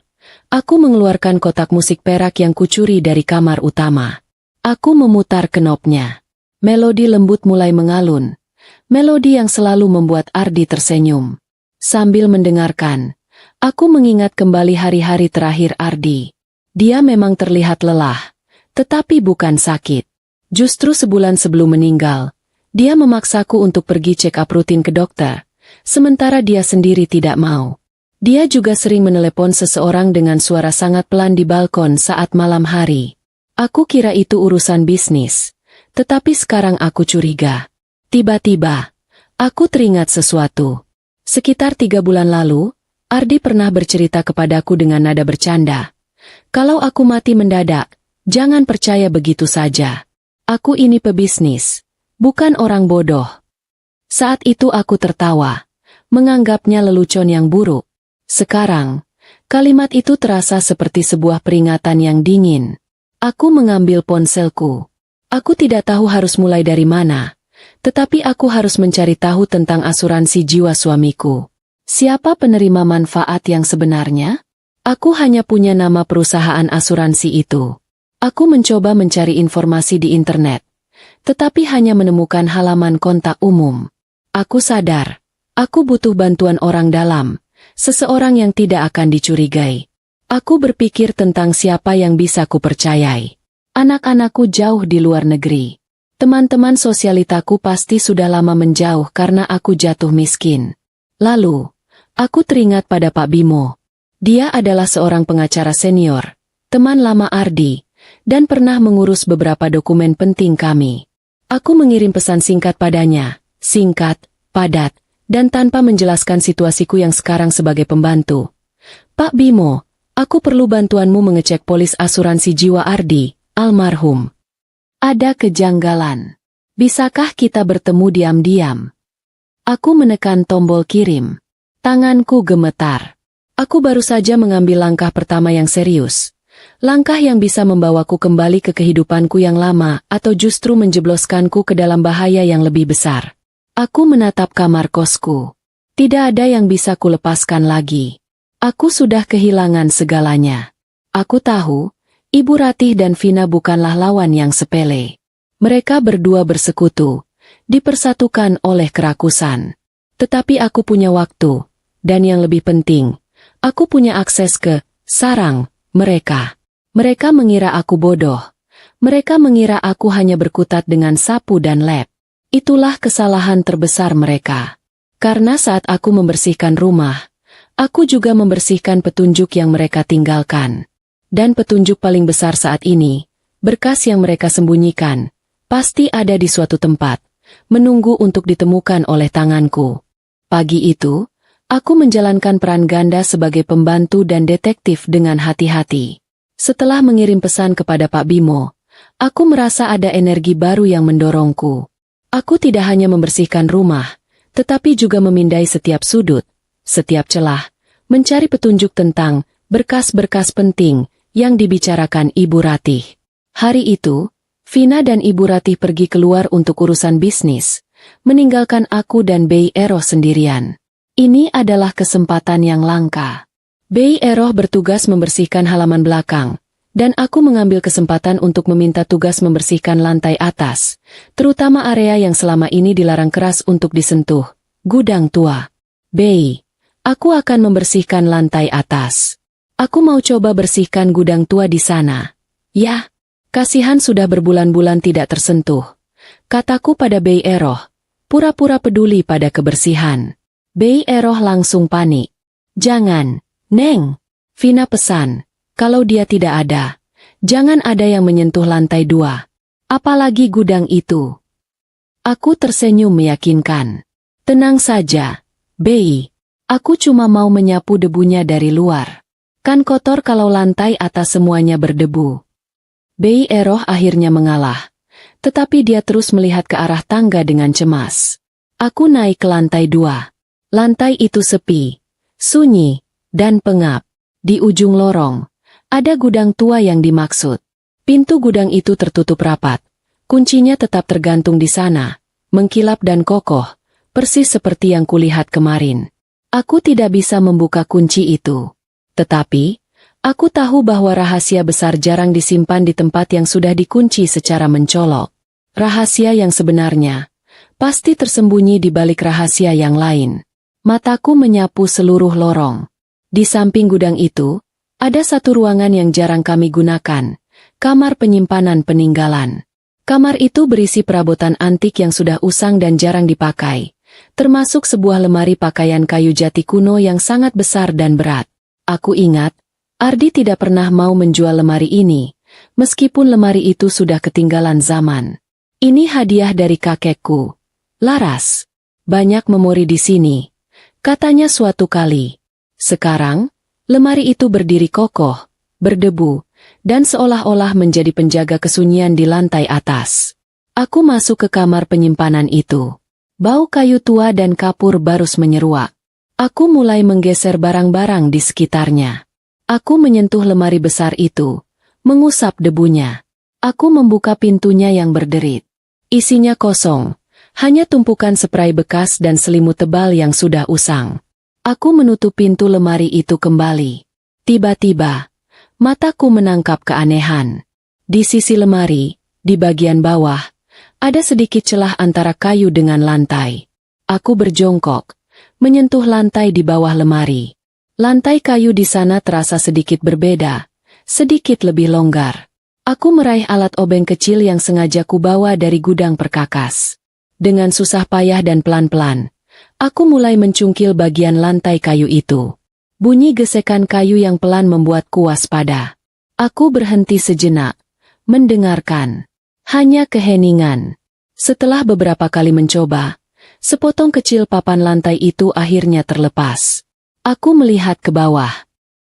aku mengeluarkan kotak musik perak yang kucuri dari kamar utama. Aku memutar knopnya. Melodi lembut mulai mengalun. Melodi yang selalu membuat Ardi tersenyum. Sambil mendengarkan, aku mengingat kembali hari-hari terakhir Ardi. Dia memang terlihat lelah, tetapi bukan sakit. Justru sebulan sebelum meninggal, dia memaksaku untuk pergi check up rutin ke dokter, sementara dia sendiri tidak mau. Dia juga sering menelepon seseorang dengan suara sangat pelan di balkon saat malam hari. Aku kira itu urusan bisnis, tetapi sekarang aku curiga. Tiba-tiba, aku teringat sesuatu. Sekitar 3 bulan lalu, Ardi pernah bercerita kepadaku dengan nada bercanda. Kalau aku mati mendadak, jangan percaya begitu saja. Aku ini pebisnis, bukan orang bodoh. Saat itu aku tertawa, menganggapnya lelucon yang buruk. Sekarang, kalimat itu terasa seperti sebuah peringatan yang dingin. Aku mengambil ponselku. Aku tidak tahu harus mulai dari mana, tetapi aku harus mencari tahu tentang asuransi jiwa suamiku. Siapa penerima manfaat yang sebenarnya? Aku hanya punya nama perusahaan asuransi itu. Aku mencoba mencari informasi di internet, tetapi hanya menemukan halaman kontak umum. Aku sadar, aku butuh bantuan orang dalam, seseorang yang tidak akan dicurigai. Aku berpikir tentang siapa yang bisa kupercayai. Anak-anakku jauh di luar negeri. Teman-teman sosialitaku pasti sudah lama menjauh karena aku jatuh miskin. Lalu, aku teringat pada Pak Bimo. Dia adalah seorang pengacara senior, teman lama Ardi, dan pernah mengurus beberapa dokumen penting kami. Aku mengirim pesan singkat padanya, singkat, padat, dan tanpa menjelaskan situasiku yang sekarang sebagai pembantu. Pak Bimo, aku perlu bantuanmu mengecek polis asuransi jiwa Ardi, almarhum. Ada kejanggalan. Bisakah kita bertemu diam-diam? Aku menekan tombol kirim. Tanganku gemetar. Aku baru saja mengambil langkah pertama yang serius. Langkah yang bisa membawaku kembali ke kehidupanku yang lama atau justru menjebloskanku ke dalam bahaya yang lebih besar. Aku menatap kamar kosku. Tidak ada yang bisa kulepaskan lagi. Aku sudah kehilangan segalanya. Aku tahu, Ibu Ratih dan Vina bukanlah lawan yang sepele. Mereka berdua bersekutu, dipersatukan oleh kerakusan. Tetapi aku punya waktu, dan yang lebih penting, aku punya akses ke sarang mereka. Mereka mengira aku bodoh. Mereka mengira aku hanya berkutat dengan sapu dan lem. Itulah kesalahan terbesar mereka. Karena saat aku membersihkan rumah, aku juga membersihkan petunjuk yang mereka tinggalkan. Dan petunjuk paling besar saat ini, berkas yang mereka sembunyikan, pasti ada di suatu tempat, menunggu untuk ditemukan oleh tanganku. Pagi itu, aku menjalankan peran ganda sebagai pembantu dan detektif dengan hati-hati. Setelah mengirim pesan kepada Pak Bimo, aku merasa ada energi baru yang mendorongku. Aku tidak hanya membersihkan rumah, tetapi juga memindai setiap sudut, setiap celah, mencari petunjuk tentang berkas-berkas penting yang dibicarakan Ibu Ratih. Hari itu, Vina dan Ibu Ratih pergi keluar untuk urusan bisnis, meninggalkan aku dan Bei Eroh sendirian. Ini adalah kesempatan yang langka. Bei Eroh bertugas membersihkan halaman belakang, dan aku mengambil kesempatan untuk meminta tugas membersihkan lantai atas, terutama area yang selama ini dilarang keras untuk disentuh, gudang tua. Bei, aku akan membersihkan lantai atas. Aku mau coba bersihkan gudang tua di sana. Ya, kasihan sudah berbulan-bulan tidak tersentuh. Kataku pada Bei Eroh, pura-pura peduli pada kebersihan. Bei Eroh langsung panik. Jangan, Neng. Vina pesan, kalau dia tidak ada, jangan ada yang menyentuh lantai 2. Apalagi gudang itu. Aku tersenyum meyakinkan. Tenang saja, Bei. Aku cuma mau menyapu debunya dari luar. Kan kotor kalau lantai atas semuanya berdebu. Bei Eroh akhirnya mengalah. Tetapi dia terus melihat ke arah tangga dengan cemas. Aku naik ke lantai 2. Lantai itu sepi, sunyi, dan pengap. Di ujung lorong, ada gudang tua yang dimaksud. Pintu gudang itu tertutup rapat. Kuncinya tetap tergantung di sana, mengkilap dan kokoh, persis seperti yang kulihat kemarin. Aku tidak bisa membuka kunci itu. Tetapi, aku tahu bahwa rahasia besar jarang disimpan di tempat yang sudah dikunci secara mencolok. Rahasia yang sebenarnya pasti tersembunyi di balik rahasia yang lain. Mataku menyapu seluruh lorong. Di samping gudang itu, ada satu ruangan yang jarang kami gunakan, kamar penyimpanan peninggalan. Kamar itu berisi perabotan antik yang sudah usang dan jarang dipakai, termasuk sebuah lemari pakaian kayu jati kuno yang sangat besar dan berat. Aku ingat, Ardi tidak pernah mau menjual lemari ini, meskipun lemari itu sudah ketinggalan zaman. Ini hadiah dari kakekku. Laras. Banyak memori di sini, katanya suatu kali. Sekarang, lemari itu berdiri kokoh, berdebu, dan seolah-olah menjadi penjaga kesunyian di lantai atas. Aku masuk ke kamar penyimpanan itu. Bau kayu tua dan kapur barus menyeruak. Aku mulai menggeser barang-barang di sekitarnya. Aku menyentuh lemari besar itu, mengusap debunya. Aku membuka pintunya yang berderit. Isinya kosong, hanya tumpukan spray bekas dan selimut tebal yang sudah usang. Aku menutup pintu lemari itu kembali. Tiba-tiba, mataku menangkap keanehan. Di sisi lemari, di bagian bawah, ada sedikit celah antara kayu dengan lantai. Aku berjongkok, menyentuh lantai di bawah lemari. Lantai kayu di sana terasa sedikit berbeda, sedikit lebih longgar. Aku meraih alat obeng kecil yang sengaja kubawa dari gudang perkakas. Dengan susah payah dan pelan-pelan, aku mulai mencungkil bagian lantai kayu itu. Bunyi gesekan kayu yang pelan membuatku waspada. Aku berhenti sejenak, mendengarkan. Hanya keheningan. Setelah beberapa kali mencoba, sepotong kecil papan lantai itu akhirnya terlepas. Aku melihat ke bawah.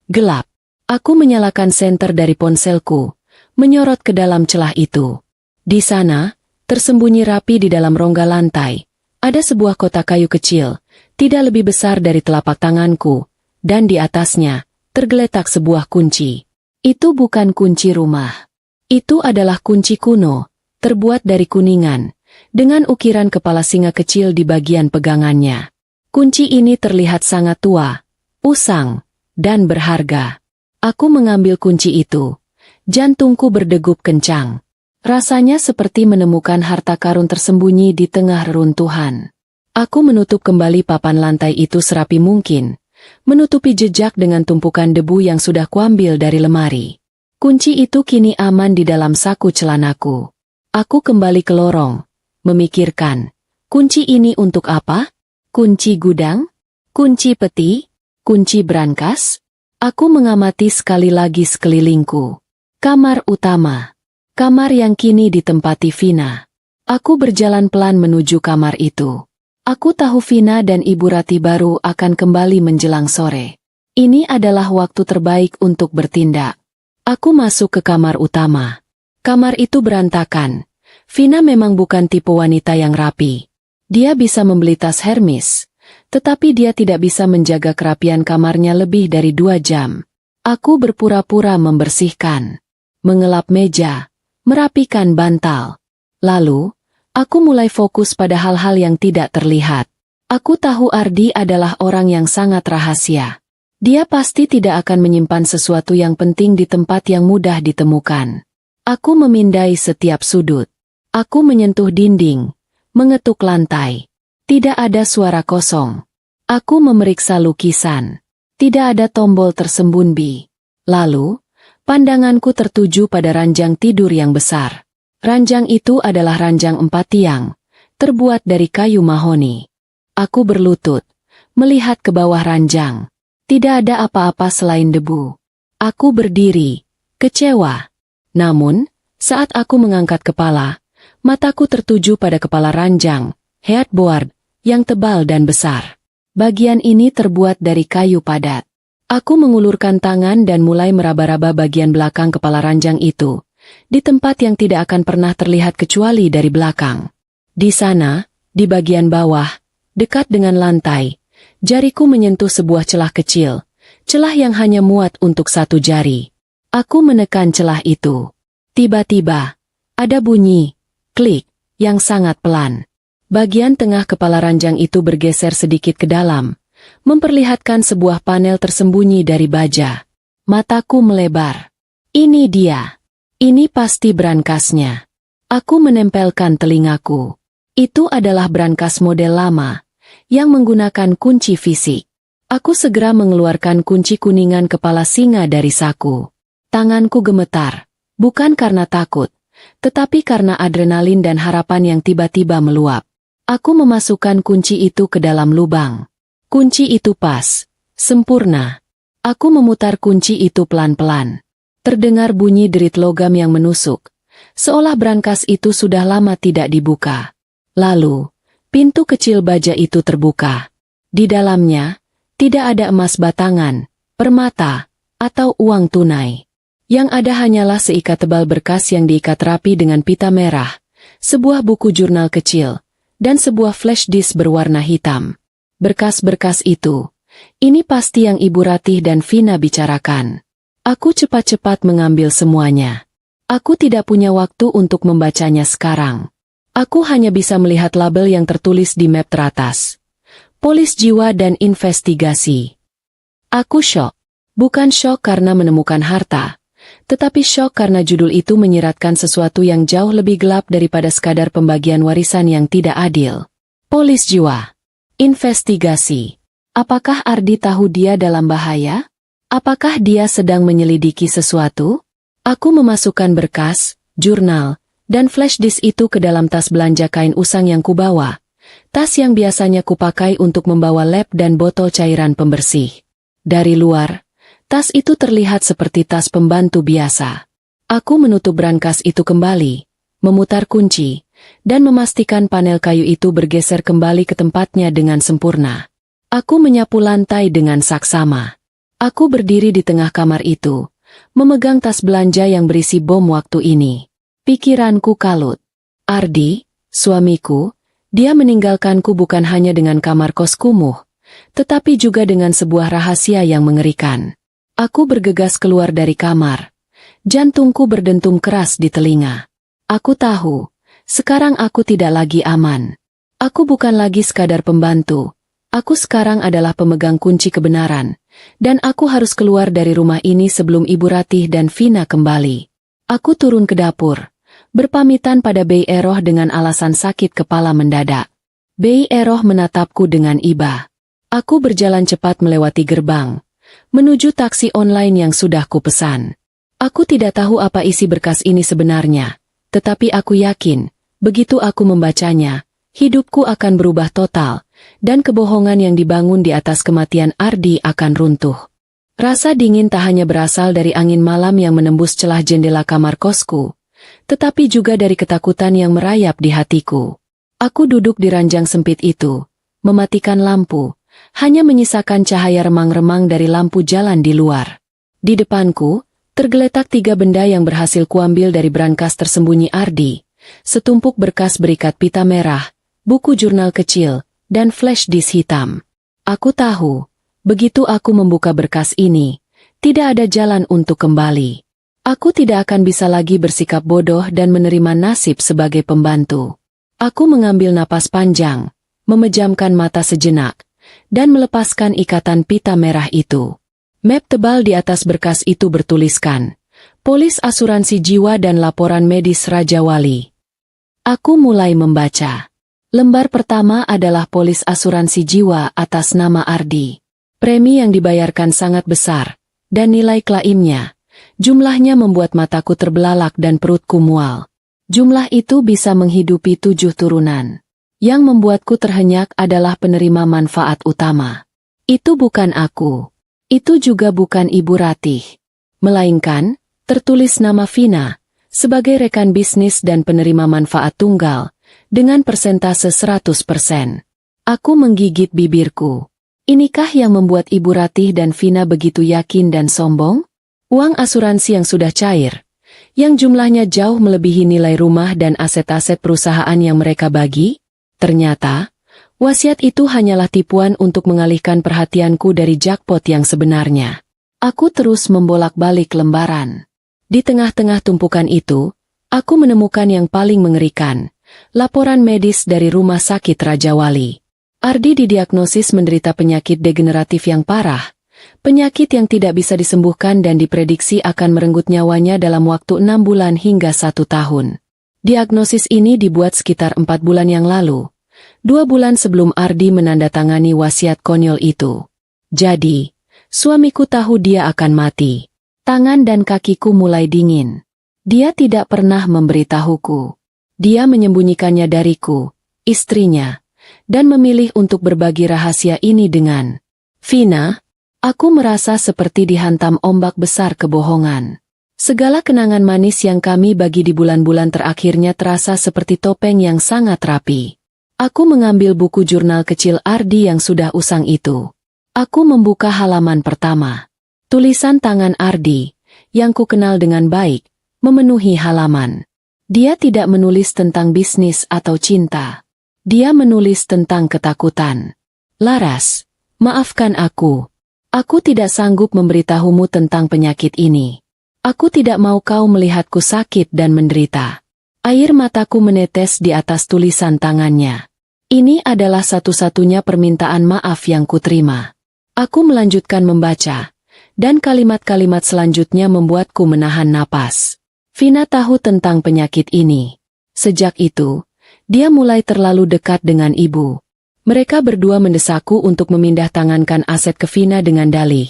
Gelap. Aku menyalakan senter dari ponselku, menyorot ke dalam celah itu. Di sana, tersembunyi rapi di dalam rongga lantai, ada sebuah kotak kayu kecil, tidak lebih besar dari telapak tanganku, dan di atasnya, tergeletak sebuah kunci. Itu bukan kunci rumah. Itu adalah kunci kuno, terbuat dari kuningan, dengan ukiran kepala singa kecil di bagian pegangannya. Kunci ini terlihat sangat tua, usang, dan berharga. Aku mengambil kunci itu. Jantungku berdegup kencang. Rasanya seperti menemukan harta karun tersembunyi di tengah reruntuhan. Aku menutup kembali papan lantai itu serapi mungkin, menutupi jejak dengan tumpukan debu yang sudah kuambil dari lemari. Kunci itu kini aman di dalam saku celanaku. Aku kembali ke lorong, memikirkan, kunci ini untuk apa? Kunci gudang? Kunci peti? Kunci brankas? Aku mengamati sekali lagi sekelilingku. Kamar utama. Kamar yang kini ditempati Vina. Aku berjalan pelan menuju kamar itu. Aku tahu Vina dan Ibu Rati baru akan kembali menjelang sore. Ini adalah waktu terbaik untuk bertindak. Aku masuk ke kamar utama. Kamar itu berantakan. Vina memang bukan tipe wanita yang rapi. Dia bisa membeli tas Hermes, tetapi dia tidak bisa menjaga kerapian kamarnya lebih dari 2 jam. Aku berpura-pura membersihkan, mengelap meja, merapikan bantal. Lalu, aku mulai fokus pada hal-hal yang tidak terlihat. Aku tahu Ardi adalah orang yang sangat rahasia. Dia pasti tidak akan menyimpan sesuatu yang penting di tempat yang mudah ditemukan. Aku memindai setiap sudut. Aku menyentuh dinding, mengetuk lantai. Tidak ada suara kosong. Aku memeriksa lukisan. Tidak ada tombol tersembunyi. Lalu, pandanganku tertuju pada ranjang tidur yang besar. Ranjang itu adalah ranjang 4 tiang, terbuat dari kayu mahoni. Aku berlutut, melihat ke bawah ranjang. Tidak ada apa-apa selain debu. Aku berdiri, kecewa. Namun, saat aku mengangkat kepala, mataku tertuju pada kepala ranjang, headboard, yang tebal dan besar. Bagian ini terbuat dari kayu padat. Aku mengulurkan tangan dan mulai meraba-raba bagian belakang kepala ranjang itu, di tempat yang tidak akan pernah terlihat kecuali dari belakang. Di sana, di bagian bawah, dekat dengan lantai, jariku menyentuh sebuah celah kecil, celah yang hanya muat untuk 1 jari. Aku menekan celah itu. Tiba-tiba, ada bunyi, klik, yang sangat pelan. Bagian tengah kepala ranjang itu bergeser sedikit ke dalam, memperlihatkan sebuah panel tersembunyi dari baja. Mataku melebar. Ini dia. Ini pasti brankasnya. Aku menempelkan telingaku. Itu adalah brankas model lama, yang menggunakan kunci fisik. Aku segera mengeluarkan kunci kuningan kepala singa dari saku. Tanganku gemetar, bukan karena takut, tetapi karena adrenalin dan harapan yang tiba-tiba meluap. Aku memasukkan kunci itu ke dalam lubang. Kunci itu pas, sempurna. Aku memutar kunci itu pelan-pelan. Terdengar bunyi derit logam yang menusuk, seolah brankas itu sudah lama tidak dibuka. Lalu, pintu kecil baja itu terbuka. Di dalamnya, tidak ada emas batangan, permata, atau uang tunai. Yang ada hanyalah seikat tebal berkas yang diikat rapi dengan pita merah, sebuah buku jurnal kecil, dan sebuah flash disk berwarna hitam. Berkas-berkas itu, ini pasti yang Ibu Ratih dan Vina bicarakan. Aku cepat-cepat mengambil semuanya. Aku tidak punya waktu untuk membacanya sekarang. Aku hanya bisa melihat label yang tertulis di map teratas. Polis Jiwa dan Investigasi. Aku syok. Bukan syok karena menemukan harta, tetapi syok karena judul itu menyiratkan sesuatu yang jauh lebih gelap daripada sekadar pembagian warisan yang tidak adil. Polis Jiwa. Investigasi. Apakah Ardi tahu dia dalam bahaya? Apakah dia sedang menyelidiki sesuatu? Aku memasukkan berkas, jurnal, dan flash disk itu ke dalam tas belanja kain usang yang kubawa. Tas yang biasanya kupakai untuk membawa lap dan botol cairan pembersih. Dari luar, tas itu terlihat seperti tas pembantu biasa. Aku menutup brankas itu kembali, memutar kunci, dan memastikan panel kayu itu bergeser kembali ke tempatnya dengan sempurna. Aku menyapu lantai dengan saksama. Aku berdiri di tengah kamar itu, memegang tas belanja yang berisi bom waktu ini. Pikiranku kalut. Ardi, suamiku, dia meninggalkanku bukan hanya dengan kamar kos kumuh, tetapi juga dengan sebuah rahasia yang mengerikan. Aku bergegas keluar dari kamar. Jantungku berdentum keras di telinga. Aku tahu, sekarang aku tidak lagi aman. Aku bukan lagi sekadar pembantu. Aku sekarang adalah pemegang kunci kebenaran, dan aku harus keluar dari rumah ini sebelum Ibu Ratih dan Vina kembali. Aku turun ke dapur, berpamitan pada Bei Eroh dengan alasan sakit kepala mendadak. Bei Eroh menatapku dengan iba. Aku berjalan cepat melewati gerbang, menuju taksi online yang sudah kupesan. Aku tidak tahu apa isi berkas ini sebenarnya, tetapi aku yakin, begitu aku membacanya, hidupku akan berubah total, dan kebohongan yang dibangun di atas kematian Ardi akan runtuh. Rasa dingin tak hanya berasal dari angin malam yang menembus celah jendela kamar kosku, tetapi juga dari ketakutan yang merayap di hatiku. Aku duduk di ranjang sempit itu, mematikan lampu, hanya menyisakan cahaya remang-remang dari lampu jalan di luar. Di depanku, tergeletak 3 benda yang berhasil kuambil dari brankas tersembunyi Ardi, setumpuk berkas berikat pita merah, buku jurnal kecil, dan flash disk hitam. Aku tahu, begitu aku membuka berkas ini, tidak ada jalan untuk kembali. Aku tidak akan bisa lagi bersikap bodoh dan menerima nasib sebagai pembantu. Aku mengambil napas panjang, memejamkan mata sejenak, dan melepaskan ikatan pita merah itu. Map tebal di atas berkas itu bertuliskan, Polis Asuransi Jiwa dan Laporan Medis Raja Wali. Aku mulai membaca. Lembar pertama adalah polis asuransi jiwa atas nama Ardi. Premi yang dibayarkan sangat besar, dan nilai klaimnya, jumlahnya membuat mataku terbelalak dan perutku mual. Jumlah itu bisa menghidupi 7 turunan. Yang membuatku terhenyak adalah penerima manfaat utama. Itu bukan aku. Itu juga bukan Ibu Ratih. Melainkan, tertulis nama Vina, sebagai rekan bisnis dan penerima manfaat tunggal, dengan persentase 100%. Aku menggigit bibirku. Inikah yang membuat Ibu Ratih dan Vina begitu yakin dan sombong? Uang asuransi yang sudah cair, yang jumlahnya jauh melebihi nilai rumah dan aset-aset perusahaan yang mereka bagi? Ternyata, wasiat itu hanyalah tipuan untuk mengalihkan perhatianku dari jackpot yang sebenarnya. Aku terus membolak-balik lembaran. Di tengah-tengah tumpukan itu, aku menemukan yang paling mengerikan. Laporan medis dari Rumah Sakit Raja Wali. Ardi didiagnosis menderita penyakit degeneratif yang parah, penyakit yang tidak bisa disembuhkan dan diprediksi akan merenggut nyawanya dalam waktu 6 bulan hingga 1 tahun. Diagnosis ini dibuat sekitar 4 bulan yang lalu, 2 bulan sebelum Ardi menandatangani wasiat konyol itu. Jadi, suamiku tahu dia akan mati. Tangan dan kakiku mulai dingin. Dia tidak pernah memberitahuku. Dia menyembunyikannya dariku, istrinya, dan memilih untuk berbagi rahasia ini dengan Vina. Aku merasa seperti dihantam ombak besar kebohongan. Segala kenangan manis yang kami bagi di bulan-bulan terakhirnya terasa seperti topeng yang sangat rapi. Aku mengambil buku jurnal kecil Ardi yang sudah usang itu. Aku membuka halaman pertama. Tulisan tangan Ardi, yang ku kenal dengan baik, memenuhi halaman. Dia tidak menulis tentang bisnis atau cinta. Dia menulis tentang ketakutan. Laras, maafkan aku. Aku tidak sanggup memberitahumu tentang penyakit ini. Aku tidak mau kau melihatku sakit dan menderita. Air mataku menetes di atas tulisan tangannya. Ini adalah satu-satunya permintaan maaf yang kuterima. Aku melanjutkan membaca, dan kalimat-kalimat selanjutnya membuatku menahan napas. Vina tahu tentang penyakit ini. Sejak itu, dia mulai terlalu dekat dengan ibu. Mereka berdua mendesakku untuk memindah tangankan aset ke Vina dengan dalih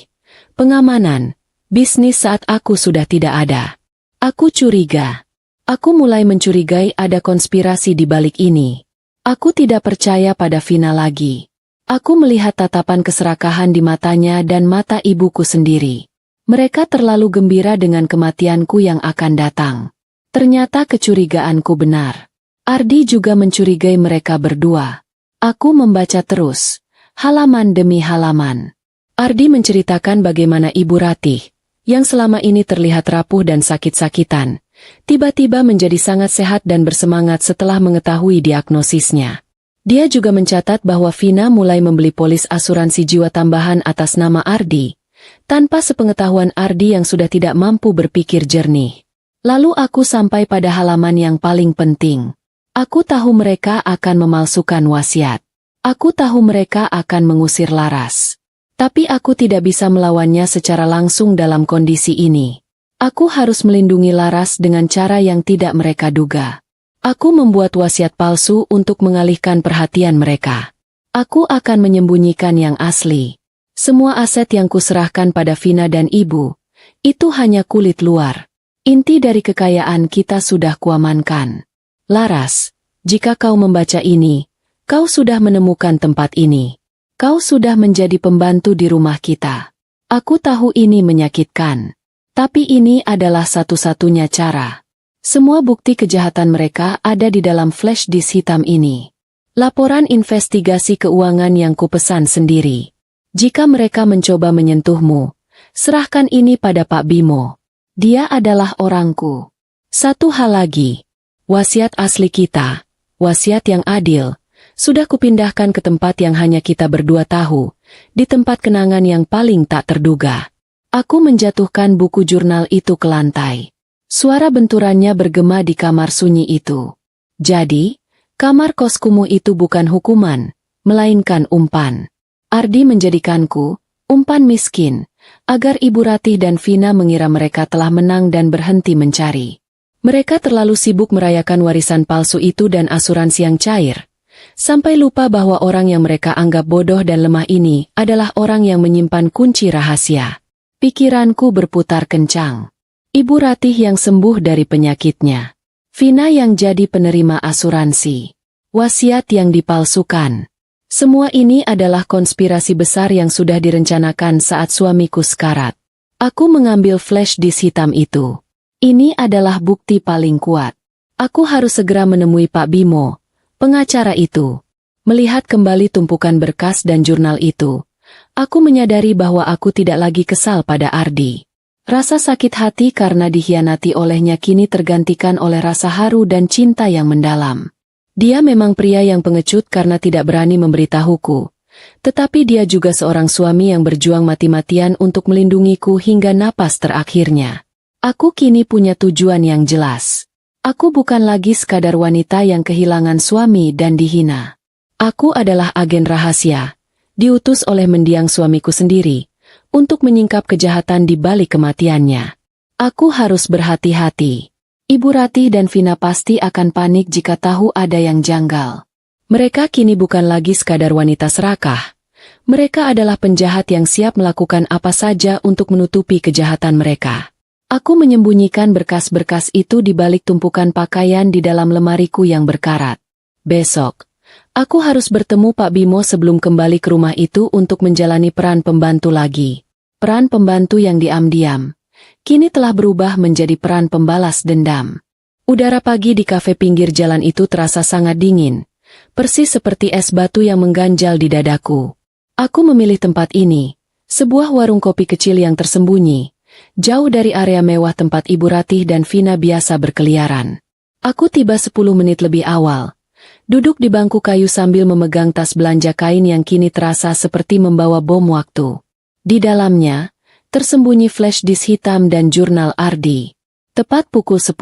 pengamanan bisnis saat aku sudah tidak ada. Aku curiga. Aku mulai mencurigai ada konspirasi di balik ini. Aku tidak percaya pada Vina lagi. Aku melihat tatapan keserakahan di matanya dan mata ibuku sendiri. Mereka terlalu gembira dengan kematianku yang akan datang. Ternyata kecurigaanku benar. Ardi juga mencurigai mereka berdua. Aku membaca terus, halaman demi halaman. Ardi menceritakan bagaimana Ibu Ratih, yang selama ini terlihat rapuh dan sakit-sakitan, tiba-tiba menjadi sangat sehat dan bersemangat setelah mengetahui diagnosisnya. Dia juga mencatat bahwa Vina mulai membeli polis asuransi jiwa tambahan atas nama Ardi, tanpa sepengetahuan Ardi yang sudah tidak mampu berpikir jernih. Lalu aku sampai pada halaman yang paling penting. Aku tahu mereka akan memalsukan wasiat. Aku tahu mereka akan mengusir Laras. Tapi aku tidak bisa melawannya secara langsung dalam kondisi ini. Aku harus melindungi Laras dengan cara yang tidak mereka duga. Aku membuat wasiat palsu untuk mengalihkan perhatian mereka. Aku akan menyembunyikan yang asli. Semua aset yang kuserahkan pada Vina dan ibu, itu hanya kulit luar. Inti dari kekayaan kita sudah kuamankan. Laras, jika kau membaca ini, kau sudah menemukan tempat ini. Kau sudah menjadi pembantu di rumah kita. Aku tahu ini menyakitkan. Tapi ini adalah satu-satunya cara. Semua bukti kejahatan mereka ada di dalam flash disk hitam ini. Laporan investigasi keuangan yang kupesan sendiri. Jika mereka mencoba menyentuhmu, serahkan ini pada Pak Bimo. Dia adalah orangku. Satu hal lagi. Wasiat asli kita, wasiat yang adil, sudah kupindahkan ke tempat yang hanya kita berdua tahu, di tempat kenangan yang paling tak terduga. Aku menjatuhkan buku jurnal itu ke lantai. Suara benturannya bergema di kamar sunyi itu. Jadi, kamar kos kumuh itu bukan hukuman, melainkan umpan. Ardi menjadikanku, umpan miskin, agar Ibu Ratih dan Vina mengira mereka telah menang dan berhenti mencari. Mereka terlalu sibuk merayakan warisan palsu itu dan asuransi yang cair, sampai lupa bahwa orang yang mereka anggap bodoh dan lemah ini adalah orang yang menyimpan kunci rahasia. Pikiranku berputar kencang. Ibu Ratih yang sembuh dari penyakitnya. Vina yang jadi penerima asuransi. Wasiat yang dipalsukan. Semua ini adalah konspirasi besar yang sudah direncanakan saat suamiku sekarat. Aku mengambil flash disk hitam itu. Ini adalah bukti paling kuat. Aku harus segera menemui Pak Bimo, pengacara itu. Melihat kembali tumpukan berkas dan jurnal itu, aku menyadari bahwa aku tidak lagi kesal pada Ardi. Rasa sakit hati karena dikhianati olehnya kini tergantikan oleh rasa haru dan cinta yang mendalam. Dia memang pria yang pengecut karena tidak berani memberitahuku. Tetapi dia juga seorang suami yang berjuang mati-matian untuk melindungiku hingga napas terakhirnya. Aku kini punya tujuan yang jelas. Aku bukan lagi sekadar wanita yang kehilangan suami dan dihina. Aku adalah agen rahasia, diutus oleh mendiang suamiku sendiri, untuk menyingkap kejahatan di balik kematiannya. Aku harus berhati-hati. Ibu Ratih dan Vina pasti akan panik jika tahu ada yang janggal. Mereka kini bukan lagi sekadar wanita serakah. Mereka adalah penjahat yang siap melakukan apa saja untuk menutupi kejahatan mereka. Aku menyembunyikan berkas-berkas itu di balik tumpukan pakaian di dalam lemariku yang berkarat. Besok, Aku harus bertemu Pak Bimo sebelum kembali ke rumah itu untuk menjalani peran pembantu lagi. Peran pembantu yang diam-diam kini telah berubah menjadi peran pembalas dendam. Udara pagi di kafe pinggir jalan itu terasa sangat dingin, persis seperti es batu yang mengganjal di dadaku. Aku memilih tempat ini, sebuah warung kopi kecil yang tersembunyi, jauh dari area mewah tempat Ibu Ratih dan Vina biasa berkeliaran. Aku tiba 10 menit lebih awal. Duduk di bangku kayu sambil memegang tas belanja kain yang kini terasa seperti membawa bom waktu. Di dalamnya, tersembunyi flash disk hitam dan jurnal Ardi. Tepat pukul 10,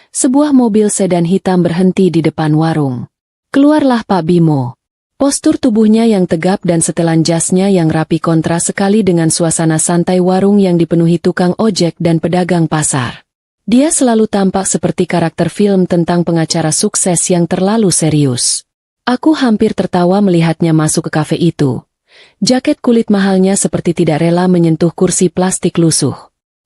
sebuah mobil sedan hitam berhenti di depan warung. Keluarlah Pak Bimo. Postur tubuhnya yang tegap dan setelan jasnya yang rapi kontras sekali dengan suasana santai warung yang dipenuhi tukang ojek dan pedagang pasar. Dia selalu tampak seperti karakter film tentang pengacara sukses yang terlalu serius. Aku hampir tertawa melihatnya masuk ke kafe itu. Jaket kulit mahalnya seperti tidak rela menyentuh kursi plastik lusuh.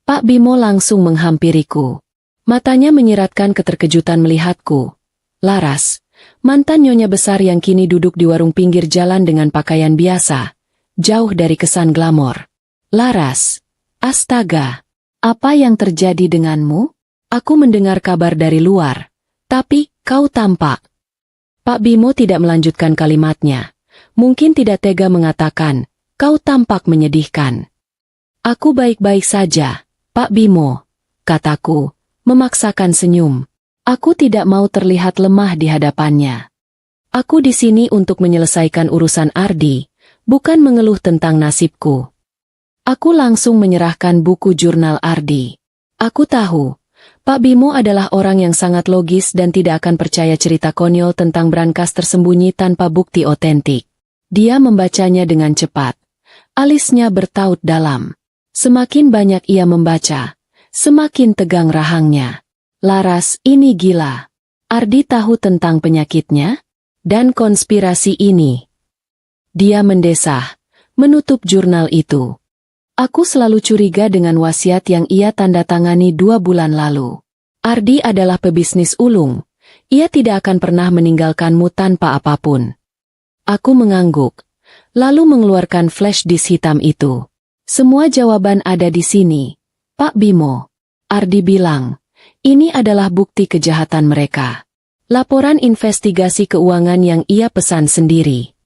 Pak Bimo langsung menghampiriku. Matanya menyiratkan keterkejutan melihatku. Laras, mantan nyonya besar yang kini duduk di warung pinggir jalan dengan pakaian biasa, jauh dari kesan glamor. Laras, astaga. Apa yang terjadi denganmu? Aku mendengar kabar dari luar, tapi kau tampak. Pak Bimo tidak melanjutkan kalimatnya. Mungkin tidak tega mengatakan, kau tampak menyedihkan. Aku baik-baik saja, Pak Bimo, kataku, memaksakan senyum. Aku tidak mau terlihat lemah di hadapannya. Aku di sini untuk menyelesaikan urusan Ardi, bukan mengeluh tentang nasibku. Aku langsung menyerahkan buku jurnal Ardi. Aku tahu, Pak Bimo adalah orang yang sangat logis dan tidak akan percaya cerita konyol tentang brankas tersembunyi tanpa bukti otentik. Dia membacanya dengan cepat. Alisnya bertaut dalam. Semakin banyak ia membaca, semakin tegang rahangnya. Laras, ini gila. Ardi tahu tentang penyakitnya? Dan konspirasi ini. Dia mendesah, menutup jurnal itu. Aku selalu curiga dengan wasiat yang ia tanda tangani 2 bulan lalu. Ardi adalah pebisnis ulung. Ia tidak akan pernah meninggalkanmu tanpa apapun. Aku mengangguk, lalu mengeluarkan flash disk hitam itu. Semua jawaban ada di sini, Pak Bimo. Ardi bilang, ini adalah bukti kejahatan mereka. Laporan investigasi keuangan yang ia pesan sendiri.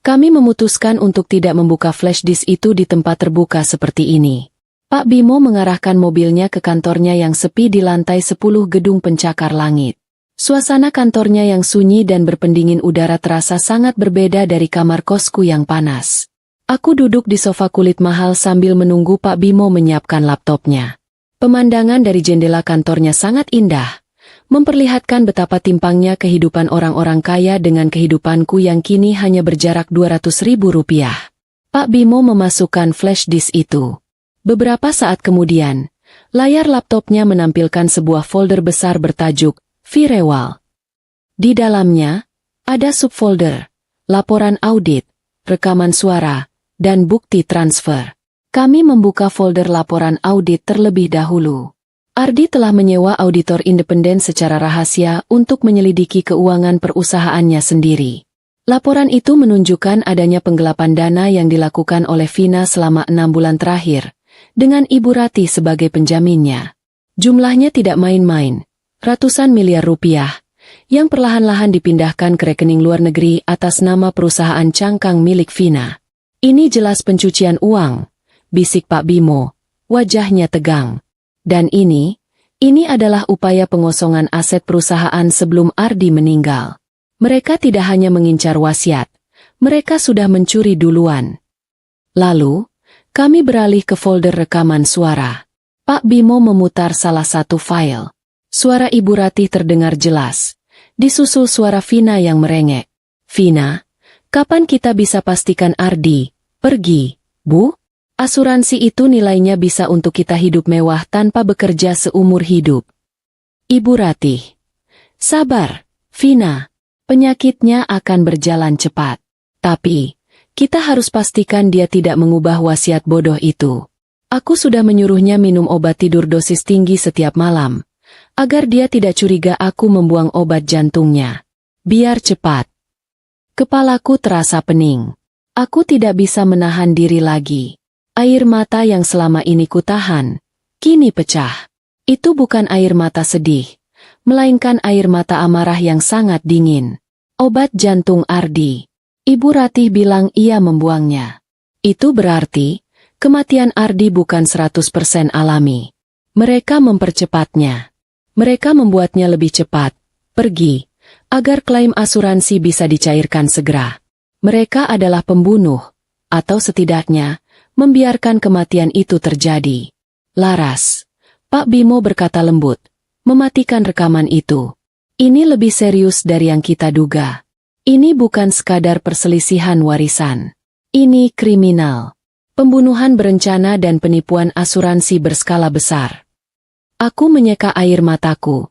Kami memutuskan untuk tidak membuka flash disk itu di tempat terbuka seperti ini. Pak Bimo mengarahkan mobilnya ke kantornya yang sepi di lantai 10 gedung pencakar langit. Suasana kantornya yang sunyi dan berpendingin udara terasa sangat berbeda dari kamar kosku yang panas. Aku duduk di sofa kulit mahal sambil menunggu Pak Bimo menyiapkan laptopnya. Pemandangan dari jendela kantornya sangat indah. Memperlihatkan betapa timpangnya kehidupan orang-orang kaya dengan kehidupanku yang kini hanya berjarak 200.000 rupiah. Pak Bimo memasukkan flash disk itu. Beberapa saat kemudian, layar laptopnya menampilkan sebuah folder besar bertajuk Firewall. Di dalamnya, ada subfolder, laporan audit, rekaman suara, dan bukti transfer. Kami membuka folder laporan audit terlebih dahulu. Ardi telah menyewa auditor independen secara rahasia untuk menyelidiki keuangan perusahaannya sendiri. Laporan itu menunjukkan adanya penggelapan dana yang dilakukan oleh Vina selama 6 bulan terakhir, dengan Ibu Ratih sebagai penjaminnya. Jumlahnya tidak main-main, ratusan miliar rupiah, yang perlahan-lahan dipindahkan ke rekening luar negeri atas nama perusahaan cangkang milik Vina. Ini jelas pencucian uang, bisik Pak Bimo, wajahnya tegang. Dan ini adalah upaya pengosongan aset perusahaan sebelum Ardi meninggal. Mereka tidak hanya mengincar wasiat, mereka sudah mencuri duluan. Lalu, kami beralih ke folder rekaman suara. Pak Bimo memutar salah satu file. Suara Ibu Ratih terdengar jelas, disusul suara Vina yang merengek. Vina, kapan kita bisa pastikan Ardi pergi, Bu? Asuransi itu nilainya bisa untuk kita hidup mewah tanpa bekerja seumur hidup. Ibu Ratih. Sabar, Vina. Penyakitnya akan berjalan cepat. Tapi, kita harus pastikan dia tidak mengubah wasiat bodoh itu. Aku sudah menyuruhnya minum obat tidur dosis tinggi setiap malam, agar dia tidak curiga aku membuang obat jantungnya. Biar cepat. Kepalaku terasa pening. Aku tidak bisa menahan diri lagi. Air mata yang selama ini kutahan, kini pecah. Itu bukan air mata sedih, melainkan air mata amarah yang sangat dingin. Obat jantung Ardi. Ibu Ratih bilang ia membuangnya. Itu berarti, kematian Ardi bukan 100% alami. Mereka mempercepatnya. Mereka membuatnya lebih cepat, pergi, agar klaim asuransi bisa dicairkan segera. Mereka adalah pembunuh, atau setidaknya, membiarkan kematian itu terjadi. Laras. Pak Bimo berkata lembut, mematikan rekaman itu. Ini lebih serius dari yang kita duga. Ini bukan sekadar perselisihan warisan. Ini kriminal. Pembunuhan berencana dan penipuan asuransi berskala besar. Aku menyeka air mataku.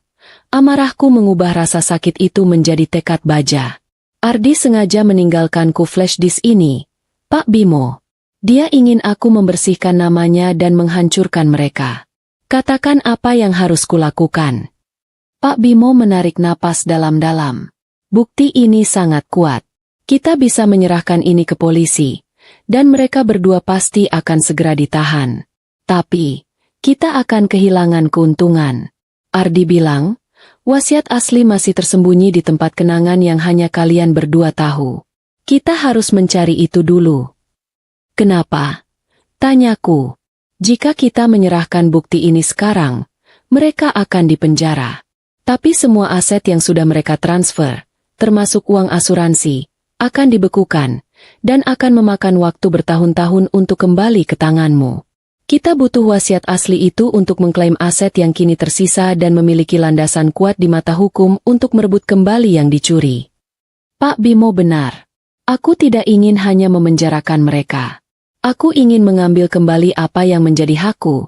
Amarahku mengubah rasa sakit itu menjadi tekad baja. Ardi sengaja meninggalkanku flash disk ini, Pak Bimo. Dia ingin aku membersihkan namanya dan menghancurkan mereka. Katakan apa yang harus kulakukan. Pak Bimo menarik napas dalam-dalam. Bukti ini sangat kuat. Kita bisa menyerahkan ini ke polisi, dan mereka berdua pasti akan segera ditahan. Tapi, kita akan kehilangan keuntungan. Ardi bilang, wasiat asli masih tersembunyi di tempat kenangan yang hanya kalian berdua tahu. Kita harus mencari itu dulu. Kenapa? Tanyaku. Jika kita menyerahkan bukti ini sekarang, mereka akan dipenjara. Tapi semua aset yang sudah mereka transfer, termasuk uang asuransi, akan dibekukan, dan akan memakan waktu bertahun-tahun untuk kembali ke tanganmu. Kita butuh wasiat asli itu untuk mengklaim aset yang kini tersisa dan memiliki landasan kuat di mata hukum untuk merebut kembali yang dicuri. Pak Bimo benar. Aku tidak ingin hanya memenjarakan mereka. Aku ingin mengambil kembali apa yang menjadi hakku,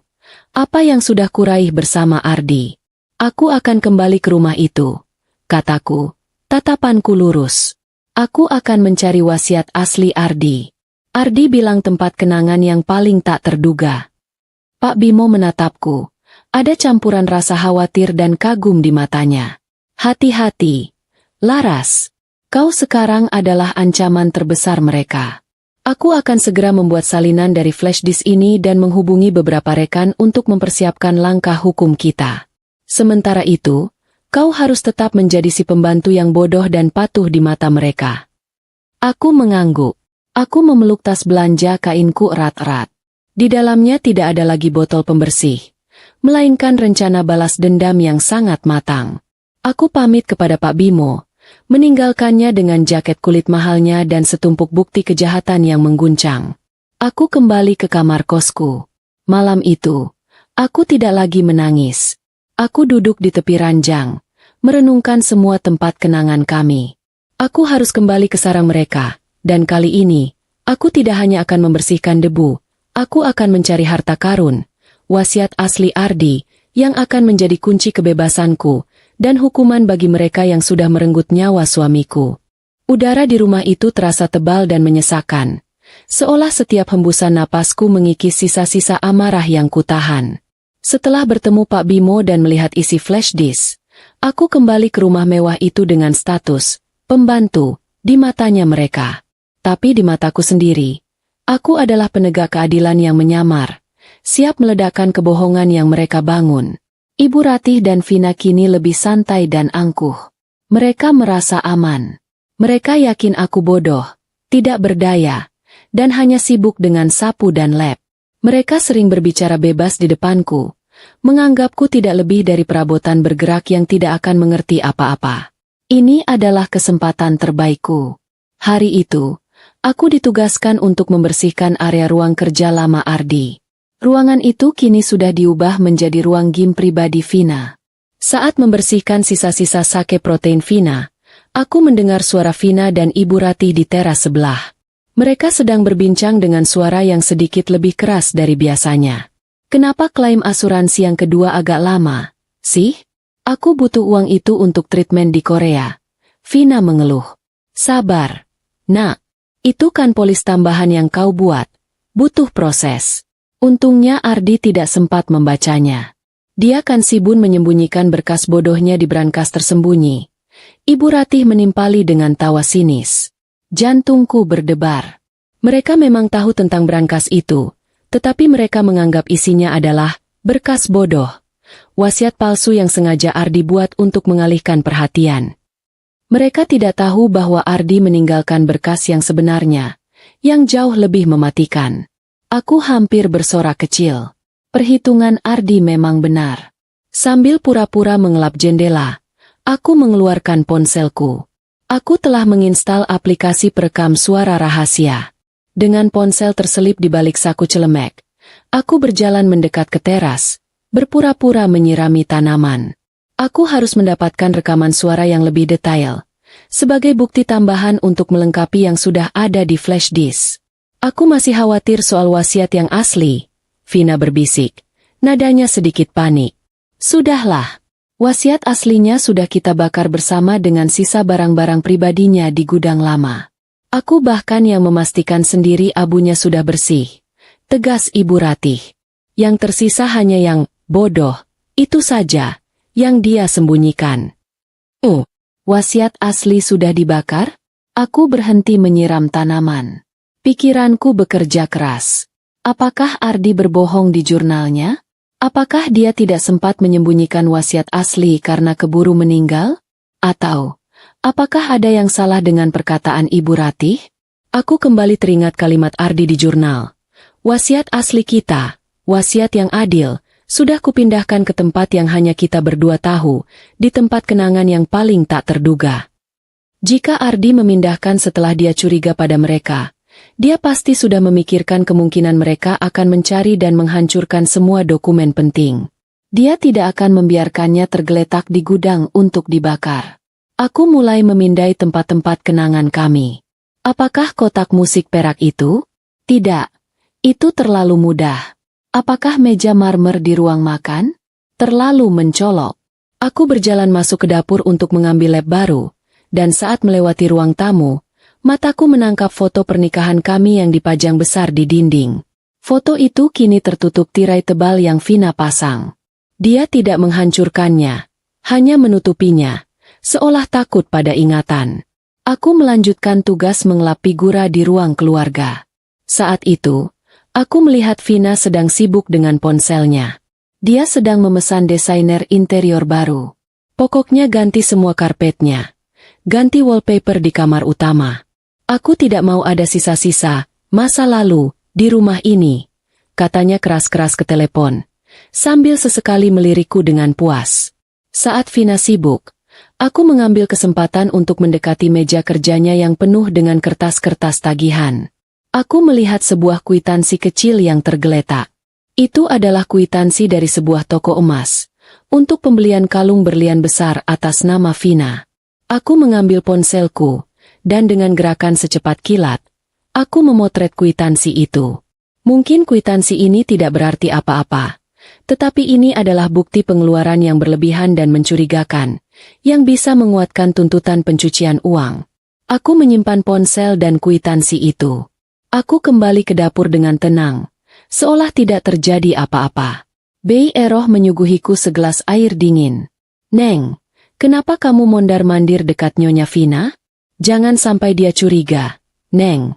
apa yang sudah kuraih bersama Ardi. Aku akan kembali ke rumah itu, kataku, tatapanku lurus. Aku akan mencari wasiat asli Ardi. Ardi bilang tempat kenangan yang paling tak terduga. Pak Bimo menatapku. Ada campuran rasa khawatir dan kagum di matanya. Hati-hati. Laras, kau sekarang adalah ancaman terbesar mereka. Aku akan segera membuat salinan dari flash disk ini dan menghubungi beberapa rekan untuk mempersiapkan langkah hukum kita. Sementara itu, kau harus tetap menjadi si pembantu yang bodoh dan patuh di mata mereka. Aku mengangguk. Aku memeluk tas belanja kainku erat-erat. Di dalamnya tidak ada lagi botol pembersih, melainkan rencana balas dendam yang sangat matang. Aku pamit kepada Pak Bimo, meninggalkannya dengan jaket kulit mahalnya dan setumpuk bukti kejahatan yang mengguncang. Aku kembali ke kamar kosku. Malam itu, aku tidak lagi menangis. Aku duduk di tepi ranjang, merenungkan semua tempat kenangan kami. Aku harus kembali ke sarang mereka. Dan kali ini, aku tidak hanya akan membersihkan debu, aku akan mencari harta karun, wasiat asli Ardi, yang akan menjadi kunci kebebasanku, dan hukuman bagi mereka yang sudah merenggut nyawa suamiku. Udara di rumah itu terasa tebal dan menyesakan, seolah setiap hembusan napasku mengikis sisa-sisa amarah yang kutahan. Setelah bertemu Pak Bimo dan melihat isi flash disk, aku kembali ke rumah mewah itu dengan status pembantu di matanya mereka. Tapi di mataku sendiri, aku adalah penegak keadilan yang menyamar, siap meledakkan kebohongan yang mereka bangun. Ibu Ratih dan Vina kini lebih santai dan angkuh. Mereka merasa aman. Mereka yakin aku bodoh, tidak berdaya, dan hanya sibuk dengan sapu dan lab. Mereka sering berbicara bebas di depanku, menganggapku tidak lebih dari perabotan bergerak yang tidak akan mengerti apa-apa. Ini adalah kesempatan terbaikku. Hari itu, aku ditugaskan untuk membersihkan area ruang kerja lama Ardi. Ruangan itu kini sudah diubah menjadi ruang gym pribadi Vina. Saat membersihkan sisa-sisa sake protein Vina, aku mendengar suara Vina dan Ibu Ratih di teras sebelah. Mereka sedang berbincang dengan suara yang sedikit lebih keras dari biasanya. Kenapa klaim asuransi yang kedua agak lama, sih? Aku butuh uang itu untuk treatment di Korea. Vina mengeluh. Sabar, nak. Itu kan polis tambahan yang kau buat. Butuh proses. Untungnya Ardi tidak sempat membacanya. Dia kan sibuk menyembunyikan berkas bodohnya di brankas tersembunyi. Ibu Ratih menimpali dengan tawa sinis. Jantungku berdebar. Mereka memang tahu tentang brankas itu, tetapi mereka menganggap isinya adalah berkas bodoh. Wasiat palsu yang sengaja Ardi buat untuk mengalihkan perhatian. Mereka tidak tahu bahwa Ardi meninggalkan berkas yang sebenarnya, yang jauh lebih mematikan. Aku hampir bersorak kecil. Perhitungan Ardi memang benar. Sambil pura-pura mengelap jendela, aku mengeluarkan ponselku. Aku telah menginstal aplikasi perekam suara rahasia. Dengan ponsel terselip di balik saku celemek, aku berjalan mendekat ke teras, berpura-pura menyirami tanaman. Aku harus mendapatkan rekaman suara yang lebih detail, sebagai bukti tambahan untuk melengkapi yang sudah ada di flash disk. Aku masih khawatir soal wasiat yang asli, Vina berbisik, nadanya sedikit panik. Sudahlah, wasiat aslinya sudah kita bakar bersama dengan sisa barang-barang pribadinya di gudang lama. Aku bahkan yang memastikan sendiri abunya sudah bersih. Tegas Ibu Ratih. Yang tersisa hanya yang bodoh, itu saja, yang dia sembunyikan. Oh, wasiat asli sudah dibakar? Aku berhenti menyiram tanaman. Pikiranku bekerja keras. Apakah Ardi berbohong di jurnalnya? Apakah dia tidak sempat menyembunyikan wasiat asli karena keburu meninggal? Atau apakah ada yang salah dengan perkataan Ibu Ratih? Aku kembali teringat kalimat Ardi di jurnal. Wasiat asli kita, wasiat yang adil, sudah kupindahkan ke tempat yang hanya kita berdua tahu, di tempat kenangan yang paling tak terduga. Jika Ardi memindahkan setelah dia curiga pada mereka, dia pasti sudah memikirkan kemungkinan mereka akan mencari dan menghancurkan semua dokumen penting. Dia tidak akan membiarkannya tergeletak di gudang untuk dibakar. Aku mulai memindai tempat-tempat kenangan kami. Apakah kotak musik perak itu? Tidak. Itu terlalu mudah. Apakah meja marmer di ruang makan? Terlalu mencolok. Aku berjalan masuk ke dapur untuk mengambil lap baru, dan saat melewati ruang tamu, mataku menangkap foto pernikahan kami yang dipajang besar di dinding. Foto itu kini tertutup tirai tebal yang Vina pasang. Dia tidak menghancurkannya, hanya menutupinya. Seolah takut pada ingatan. Aku melanjutkan tugas mengelap figura di ruang keluarga. Saat itu, aku melihat Vina sedang sibuk dengan ponselnya. Dia sedang memesan desainer interior baru. Pokoknya ganti semua karpetnya. Ganti wallpaper di kamar utama. Aku tidak mau ada sisa-sisa masa lalu di rumah ini, katanya keras-keras ke telepon, sambil sesekali melirikku dengan puas. Saat Vina sibuk, aku mengambil kesempatan untuk mendekati meja kerjanya yang penuh dengan kertas-kertas tagihan. Aku melihat sebuah kwitansi kecil yang tergeletak. Itu adalah kwitansi dari sebuah toko emas, untuk pembelian kalung berlian besar atas nama Vina. Aku mengambil ponselku, dan dengan gerakan secepat kilat, aku memotret kwitansi itu. Mungkin kwitansi ini tidak berarti apa-apa, tetapi ini adalah bukti pengeluaran yang berlebihan dan mencurigakan, yang bisa menguatkan tuntutan pencucian uang. Aku menyimpan ponsel dan kwitansi itu. Aku kembali ke dapur dengan tenang, seolah tidak terjadi apa-apa. Bei Eroh menyuguhiku segelas air dingin. Neng, kenapa kamu mondar-mandir dekat Nyonya Vina? Jangan sampai dia curiga, Neng.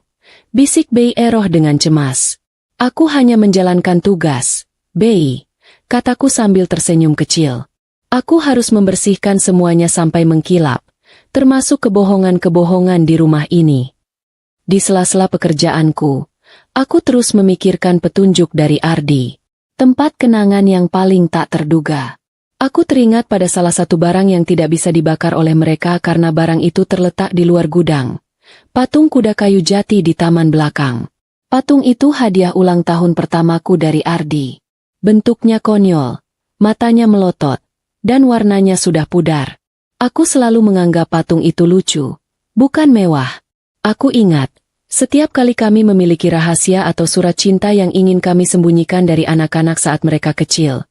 Bisik Bei Eroh dengan cemas. Aku hanya menjalankan tugas, Bei, kataku sambil tersenyum kecil. Aku harus membersihkan semuanya sampai mengkilap, termasuk kebohongan-kebohongan di rumah ini. Di sela-sela pekerjaanku, aku terus memikirkan petunjuk dari Ardi. Tempat kenangan yang paling tak terduga. Aku teringat pada salah satu barang yang tidak bisa dibakar oleh mereka karena barang itu terletak di luar gudang. Patung kuda kayu jati di taman belakang. Patung itu hadiah ulang tahun pertamaku dari Ardi. Bentuknya konyol, matanya melotot, dan warnanya sudah pudar. Aku selalu menganggap patung itu lucu, bukan mewah. Aku ingat, setiap kali kami memiliki rahasia atau surat cinta yang ingin kami sembunyikan dari anak-anak saat mereka kecil,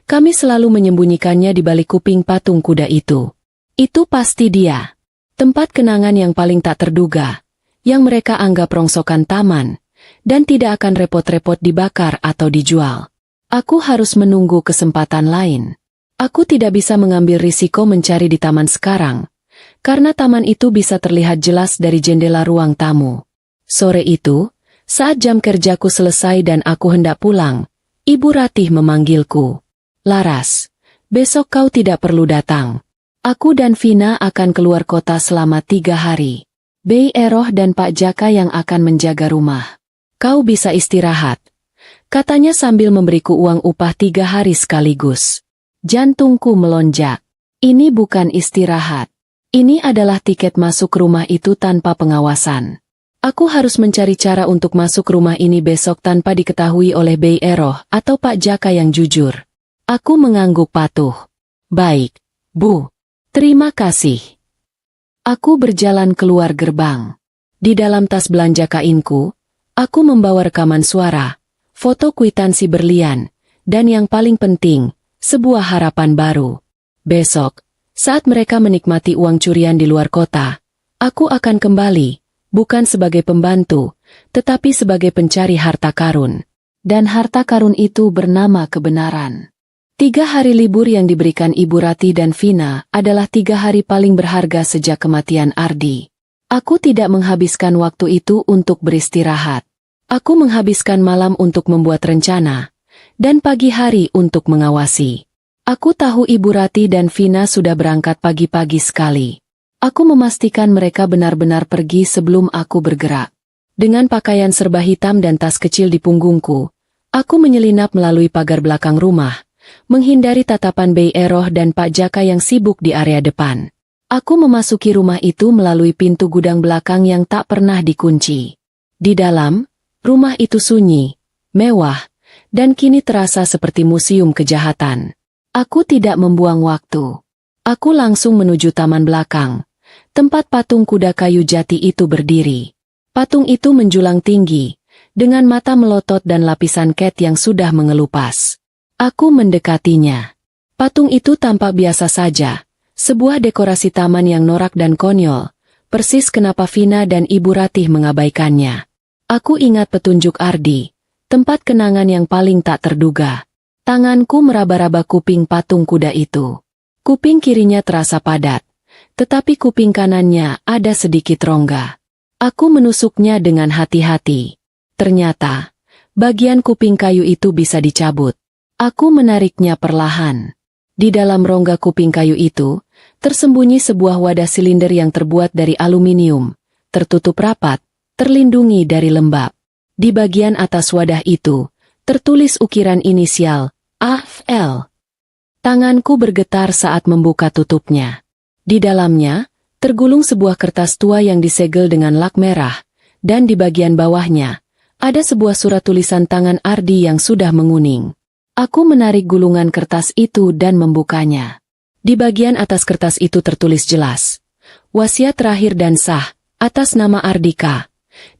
kami selalu menyembunyikannya di balik kuping patung kuda itu. Itu pasti dia. Tempat kenangan yang paling tak terduga, yang mereka anggap rongsokan taman, dan tidak akan repot-repot dibakar atau dijual. Aku harus menunggu kesempatan lain. Aku tidak bisa mengambil risiko mencari di taman sekarang, karena taman itu bisa terlihat jelas dari jendela ruang tamu. Sore itu, saat jam kerjaku selesai dan aku hendak pulang, Ibu Ratih memanggilku. Laras, besok kau tidak perlu datang. Aku dan Vina akan keluar kota selama 3 hari. Bei Eroh dan Pak Jaka yang akan menjaga rumah. Kau bisa istirahat, katanya sambil memberiku uang upah 3 hari sekaligus. Jantungku melonjak. Ini bukan istirahat. Ini adalah tiket masuk rumah itu tanpa pengawasan. Aku harus mencari cara untuk masuk rumah ini besok tanpa diketahui oleh Bei Eroh atau Pak Jaka yang jujur. Aku mengangguk patuh. Baik, Bu. Terima kasih. Aku berjalan keluar gerbang. Di dalam tas belanja kainku, aku membawa rekaman suara, foto kwitansi berlian, dan yang paling penting, sebuah harapan baru. Besok, saat mereka menikmati uang curian di luar kota, aku akan kembali, bukan sebagai pembantu, tetapi sebagai pencari harta karun. Dan harta karun itu bernama kebenaran. 3 hari libur yang diberikan Ibu Ratih dan Vina adalah 3 hari paling berharga sejak kematian Ardi. Aku tidak menghabiskan waktu itu untuk beristirahat. Aku menghabiskan malam untuk membuat rencana, dan pagi hari untuk mengawasi. Aku tahu Ibu Ratih dan Vina sudah berangkat pagi-pagi sekali. Aku memastikan mereka benar-benar pergi sebelum aku bergerak. Dengan pakaian serba hitam dan tas kecil di punggungku, aku menyelinap melalui pagar belakang rumah, menghindari tatapan Bei Eroh dan Pak Jaka yang sibuk di area depan. Aku memasuki rumah itu melalui pintu gudang belakang yang tak pernah dikunci. Di dalam, rumah itu sunyi, mewah, dan kini terasa seperti museum kejahatan. Aku tidak membuang waktu. Aku langsung menuju taman belakang, tempat patung kuda kayu jati itu berdiri. Patung itu menjulang tinggi, dengan mata melotot dan lapisan cat yang sudah mengelupas. Aku mendekatinya. Patung itu tampak biasa saja, sebuah dekorasi taman yang norak dan konyol, persis kenapa Vina dan Ibu Ratih mengabaikannya. Aku ingat petunjuk Ardi, tempat kenangan yang paling tak terduga. Tanganku meraba-raba kuping patung kuda itu. Kuping kirinya terasa padat, tetapi kuping kanannya ada sedikit rongga. Aku menusuknya dengan hati-hati. Ternyata, bagian kuping kayu itu bisa dicabut. Aku menariknya perlahan. Di dalam rongga kuping kayu itu, tersembunyi sebuah wadah silinder yang terbuat dari aluminium, tertutup rapat, terlindungi dari lembab. Di bagian atas wadah itu, tertulis ukiran inisial, AFL. Tanganku bergetar saat membuka tutupnya. Di dalamnya, tergulung sebuah kertas tua yang disegel dengan lak merah, dan di bagian bawahnya, ada sebuah surat tulisan tangan Ardi yang sudah menguning. Aku menarik gulungan kertas itu dan membukanya. Di bagian atas kertas itu tertulis jelas, wasiat terakhir dan sah, atas nama Ardika.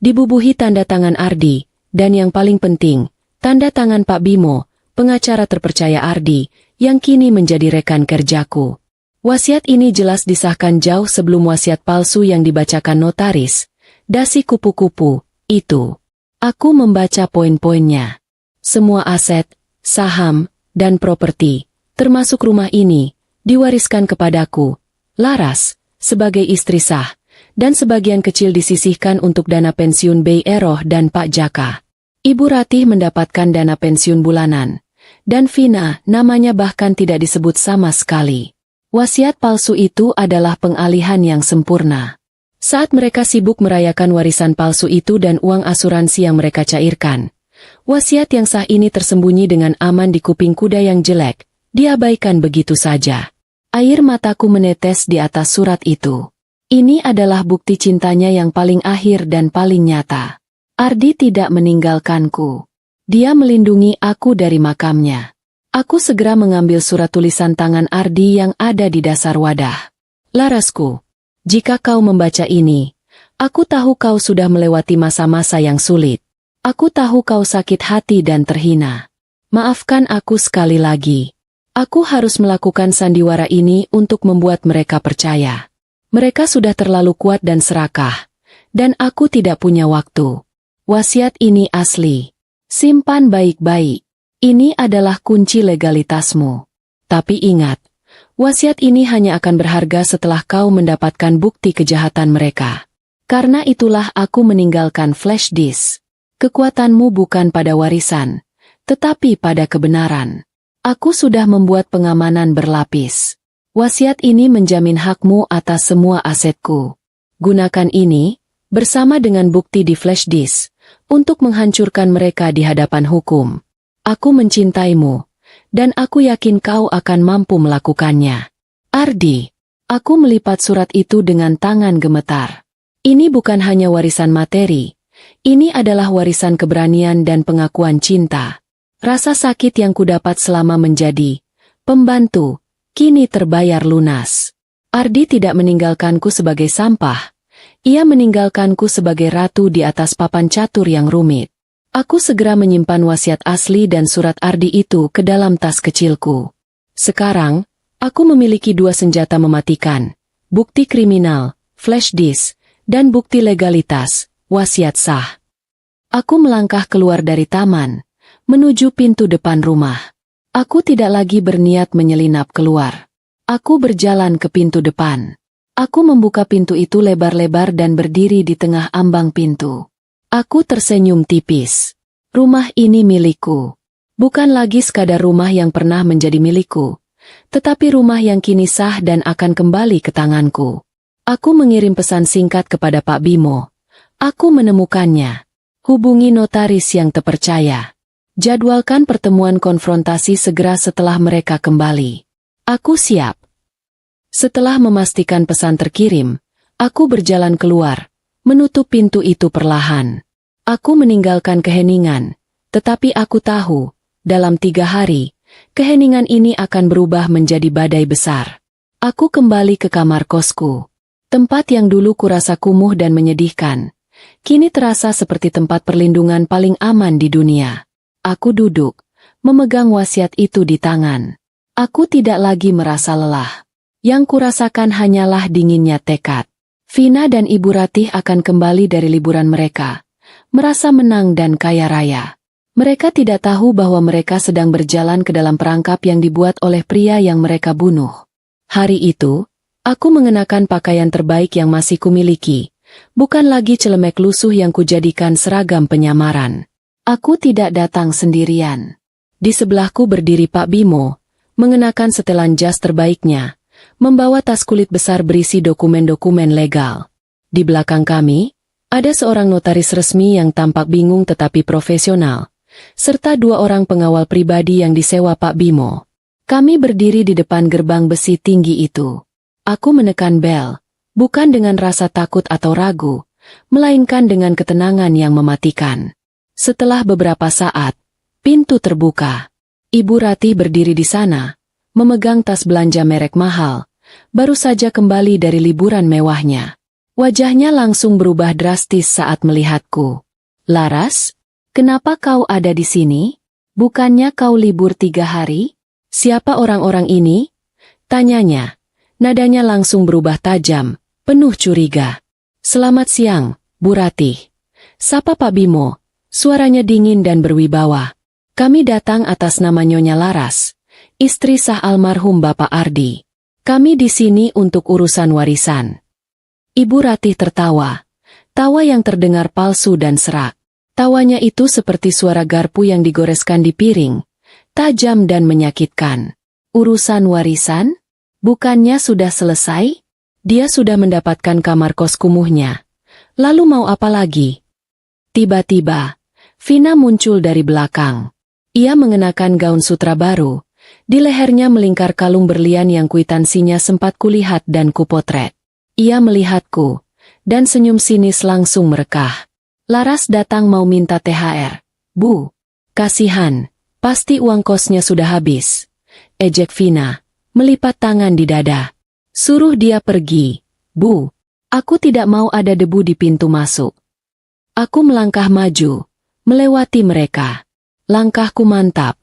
Dibubuhi tanda tangan Ardi, dan yang paling penting, tanda tangan Pak Bimo, pengacara terpercaya Ardi, yang kini menjadi rekan kerjaku. Wasiat ini jelas disahkan jauh sebelum wasiat palsu yang dibacakan notaris, dasi kupu-kupu, itu. Aku membaca poin-poinnya. Semua aset, saham, dan properti, termasuk rumah ini, diwariskan kepadaku, Laras, sebagai istri sah, dan sebagian kecil disisihkan untuk dana pensiun Bei Eroh dan Pak Jaka. Ibu Ratih mendapatkan dana pensiun bulanan, dan Vina namanya bahkan tidak disebut sama sekali. Wasiat palsu itu adalah pengalihan yang sempurna. Saat mereka sibuk merayakan warisan palsu itu dan uang asuransi yang mereka cairkan, wasiat yang sah ini tersembunyi dengan aman di kuping kuda yang jelek, diabaikan begitu saja. Air mataku menetes di atas surat itu. Ini adalah bukti cintanya yang paling akhir dan paling nyata. Ardi tidak meninggalkanku. Dia melindungi aku dari makamnya. Aku segera mengambil surat tulisan tangan Ardi yang ada di dasar wadah. Larasku, jika kau membaca ini, aku tahu kau sudah melewati masa-masa yang sulit. Aku tahu kau sakit hati dan terhina. Maafkan aku sekali lagi. Aku harus melakukan sandiwara ini untuk membuat mereka percaya. Mereka sudah terlalu kuat dan serakah, dan aku tidak punya waktu. Wasiat ini asli. Simpan baik-baik. Ini adalah kunci legalitasmu. Tapi ingat, Wasiat ini hanya akan berharga setelah kau mendapatkan bukti kejahatan mereka. Karena itulah aku meninggalkan flash disk. Kekuatanmu bukan pada warisan, tetapi pada kebenaran. Aku sudah membuat pengamanan berlapis. Wasiat ini menjamin hakmu atas semua asetku. Gunakan ini, bersama dengan bukti di flash disk, untuk menghancurkan mereka di hadapan hukum. Aku mencintaimu, dan aku yakin kau akan mampu melakukannya. Ardi, aku melipat surat itu dengan tangan gemetar. Ini bukan hanya warisan materi, ini adalah warisan keberanian dan pengakuan cinta. Rasa sakit yang kudapat selama menjadi pembantu, kini terbayar lunas. Ardi tidak meninggalkanku sebagai sampah, ia meninggalkanku sebagai ratu di atas papan catur yang rumit. Aku segera menyimpan wasiat asli dan surat Ardi itu ke dalam tas kecilku. Sekarang, aku memiliki 2 senjata mematikan, bukti kriminal, flash disk, dan bukti legalitas, wasiat sah. Aku melangkah keluar dari taman, menuju pintu depan rumah. Aku tidak lagi berniat menyelinap keluar. Aku berjalan ke pintu depan. Aku membuka pintu itu lebar-lebar dan berdiri di tengah ambang pintu. Aku tersenyum tipis. Rumah ini milikku. Bukan lagi sekadar rumah yang pernah menjadi milikku, tetapi rumah yang kini sah dan akan kembali ke tanganku. Aku mengirim pesan singkat kepada Pak Bimo. Aku menemukannya. Hubungi notaris yang terpercaya. Jadwalkan pertemuan konfrontasi segera setelah mereka kembali. Aku siap. Setelah memastikan pesan terkirim, aku berjalan keluar, menutup pintu itu perlahan. Aku meninggalkan keheningan, tetapi aku tahu, dalam 3 hari, keheningan ini akan berubah menjadi badai besar. Aku kembali ke kamar kosku. Tempat yang dulu kurasa kumuh dan menyedihkan, kini terasa seperti tempat perlindungan paling aman di dunia. Aku duduk, memegang wasiat itu di tangan. Aku tidak lagi merasa lelah. Yang kurasakan hanyalah dinginnya tekad. Vina dan Ibu Ratih akan kembali dari liburan mereka, merasa menang dan kaya raya. Mereka tidak tahu bahwa mereka sedang berjalan ke dalam perangkap yang dibuat oleh pria yang mereka bunuh. Hari itu, aku mengenakan pakaian terbaik yang masih kumiliki, bukan lagi celemek lusuh yang kujadikan seragam penyamaran. Aku tidak datang sendirian. Di sebelahku berdiri Pak Bimo, mengenakan setelan jas terbaiknya, membawa tas kulit besar berisi dokumen-dokumen legal. Di belakang kami, ada seorang notaris resmi yang tampak bingung tetapi profesional, serta 2 orang pengawal pribadi yang disewa Pak Bimo. Kami berdiri di depan gerbang besi tinggi itu. Aku menekan bel, bukan dengan rasa takut atau ragu, melainkan dengan ketenangan yang mematikan. Setelah beberapa saat, pintu terbuka. Ibu Ratih berdiri di sana, memegang tas belanja merek mahal, baru saja kembali dari liburan mewahnya. Wajahnya langsung berubah drastis saat melihatku. Laras, kenapa kau ada di sini? Bukannya kau libur 3 hari? Siapa orang-orang ini? Tanyanya. Nadanya langsung berubah tajam, penuh curiga. Selamat siang, Bu Ratih. Sapa Pak Bimo, suaranya dingin dan berwibawa. Kami datang atas nama Nyonya Laras, istri sah almarhum Bapak Ardi. Kami di sini untuk urusan warisan. Ibu Ratih tertawa. Tawa yang terdengar palsu dan serak. Tawanya itu seperti suara garpu yang digoreskan di piring, tajam dan menyakitkan. Urusan warisan? Bukannya sudah selesai? Dia sudah mendapatkan kamar kos kumuhnya. Lalu mau apa lagi? Tiba-tiba, Vina muncul dari belakang. Ia mengenakan gaun sutra baru. Di lehernya melingkar kalung berlian yang kwitansinya sempat kulihat dan kupotret. Ia melihatku, dan senyum sinis langsung merekah. Laras datang mau minta THR. Bu, kasihan, pasti uang kosnya sudah habis. Ejek Vina, melipat tangan di dada. Suruh dia pergi. Bu, aku tidak mau ada debu di pintu masuk. Aku melangkah maju, melewati mereka. Langkahku mantap,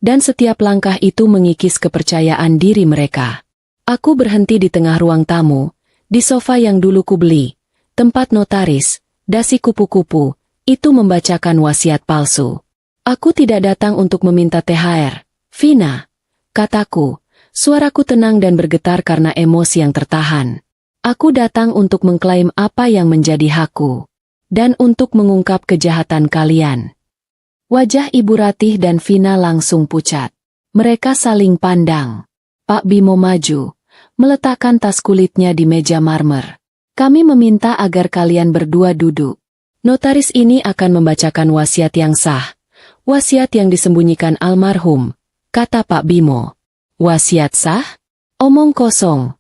dan setiap langkah itu mengikis kepercayaan diri mereka. Aku berhenti di tengah ruang tamu, di sofa yang dulu kubeli, tempat notaris, dasi kupu-kupu, itu membacakan wasiat palsu. Aku tidak datang untuk meminta THR, Vina, kataku, Suaraku tenang dan bergetar karena emosi yang tertahan. Aku datang untuk mengklaim apa yang menjadi hakku. Dan untuk mengungkap kejahatan kalian. Wajah Ibu Ratih dan Vina langsung pucat. Mereka saling pandang. Pak Bimo maju, meletakkan tas kulitnya di meja marmer. Kami meminta agar kalian berdua duduk. Notaris ini akan membacakan wasiat yang sah. Wasiat yang disembunyikan almarhum, kata Pak Bimo. Wasiat sah? Omong kosong,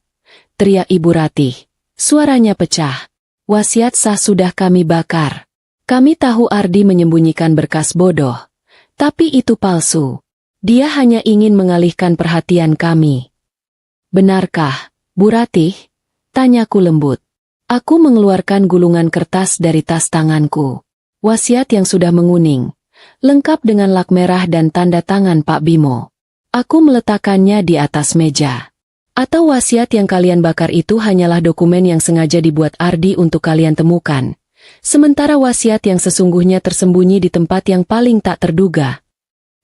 teriak Ibu Ratih. Suaranya pecah. Wasiat sah sudah kami bakar. Kami tahu Ardi menyembunyikan berkas bodoh. Tapi itu palsu. Dia hanya ingin mengalihkan perhatian kami. Benarkah, Bu Ratih? Tanyaku lembut. Aku mengeluarkan gulungan kertas dari tas tanganku. Wasiat yang sudah menguning, lengkap dengan lak merah dan tanda tangan Pak Bimo. Aku meletakkannya di atas meja. Atau wasiat yang kalian bakar itu hanyalah dokumen yang sengaja dibuat Ardi untuk kalian temukan. Sementara wasiat yang sesungguhnya tersembunyi di tempat yang paling tak terduga.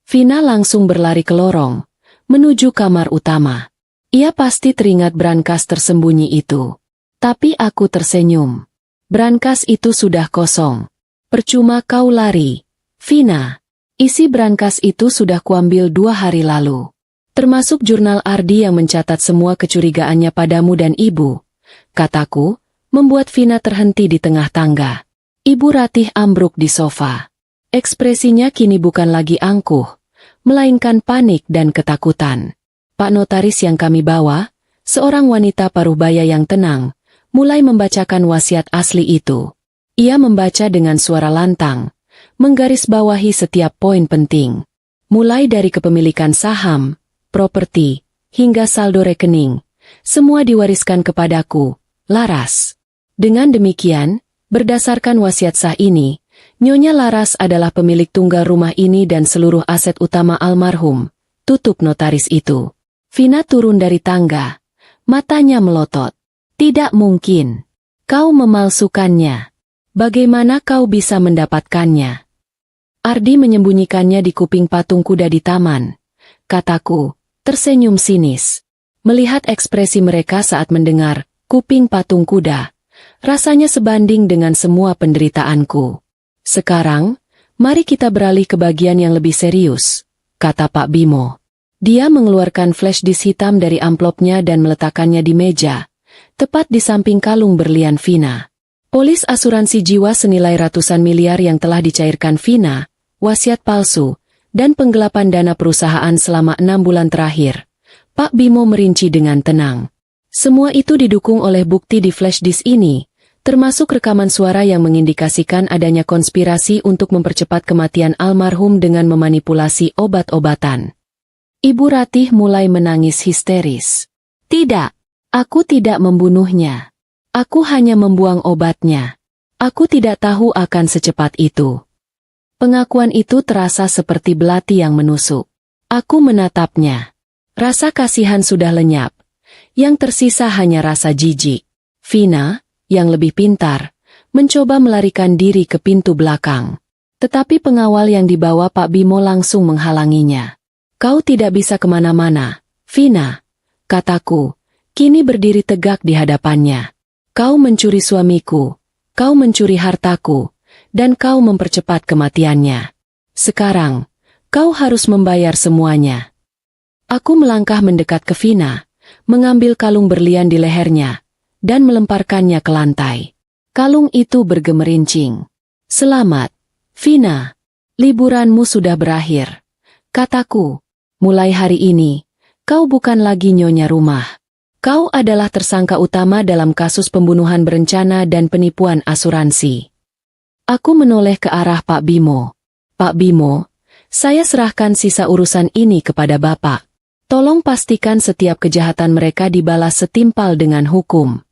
Vina langsung berlari ke lorong, menuju kamar utama. Ia pasti teringat brankas tersembunyi itu. Tapi aku tersenyum. Brankas itu sudah kosong. Percuma kau lari, Vina. Isi brankas itu sudah kuambil 2 hari lalu. Termasuk jurnal Ardi yang mencatat semua kecurigaannya padamu dan ibu. Kataku, membuat Vina terhenti di tengah tangga. Ibu Ratih ambruk di sofa. Ekspresinya kini bukan lagi angkuh, melainkan panik dan ketakutan. Pak Notaris yang kami bawa, seorang wanita paruhbaya yang tenang, mulai membacakan wasiat asli itu. Ia membaca dengan suara lantang, menggarisbawahi setiap poin penting. Mulai dari kepemilikan saham, properti, hingga saldo rekening. Semua diwariskan kepadaku, Laras. Dengan demikian, berdasarkan wasiat sah ini, Nyonya Laras adalah pemilik tunggal rumah ini dan seluruh aset utama almarhum. Tutup notaris itu. Vina turun dari tangga. Matanya melotot. Tidak mungkin. Kau memalsukannya. Bagaimana kau bisa mendapatkannya? Ardi menyembunyikannya di kuping patung kuda di taman. Kataku, tersenyum sinis. Melihat ekspresi mereka saat mendengar kuping patung kuda, rasanya sebanding dengan semua penderitaanku. Sekarang, mari kita beralih ke bagian yang lebih serius, kata Pak Bimo. Dia mengeluarkan flash disk hitam dari amplopnya dan meletakkannya di meja, tepat di samping kalung berlian Vina. Polis asuransi jiwa senilai ratusan miliar yang telah dicairkan Vina, wasiat palsu, dan penggelapan dana perusahaan selama 6 bulan terakhir. Pak Bimo merinci dengan tenang. Semua itu didukung oleh bukti di flash disk ini, termasuk rekaman suara yang mengindikasikan adanya konspirasi untuk mempercepat kematian almarhum dengan memanipulasi obat-obatan. Ibu Ratih mulai menangis histeris. Tidak, aku tidak membunuhnya. Aku hanya membuang obatnya. Aku tidak tahu akan secepat itu. Pengakuan itu terasa seperti belati yang menusuk. Aku menatapnya. Rasa kasihan sudah lenyap. Yang tersisa hanya rasa jijik. Vina, yang lebih pintar, mencoba melarikan diri ke pintu belakang. Tetapi pengawal yang dibawa Pak Bimo langsung menghalanginya. Kau tidak bisa kemana-mana, Vina, kataku, kini berdiri tegak di hadapannya. Kau mencuri suamiku, kau mencuri hartaku, dan kau mempercepat kematiannya. Sekarang, kau harus membayar semuanya. Aku melangkah mendekat ke Vina, mengambil kalung berlian di lehernya, dan melemparkannya ke lantai. Kalung itu bergemerincing. Selamat, Vina. Liburanmu sudah berakhir. Kataku, mulai hari ini, kau bukan lagi nyonya rumah. Kau adalah tersangka utama dalam kasus pembunuhan berencana dan penipuan asuransi. Aku menoleh ke arah Pak Bimo. Pak Bimo, saya serahkan sisa urusan ini kepada Bapak. Tolong pastikan setiap kejahatan mereka dibalas setimpal dengan hukum.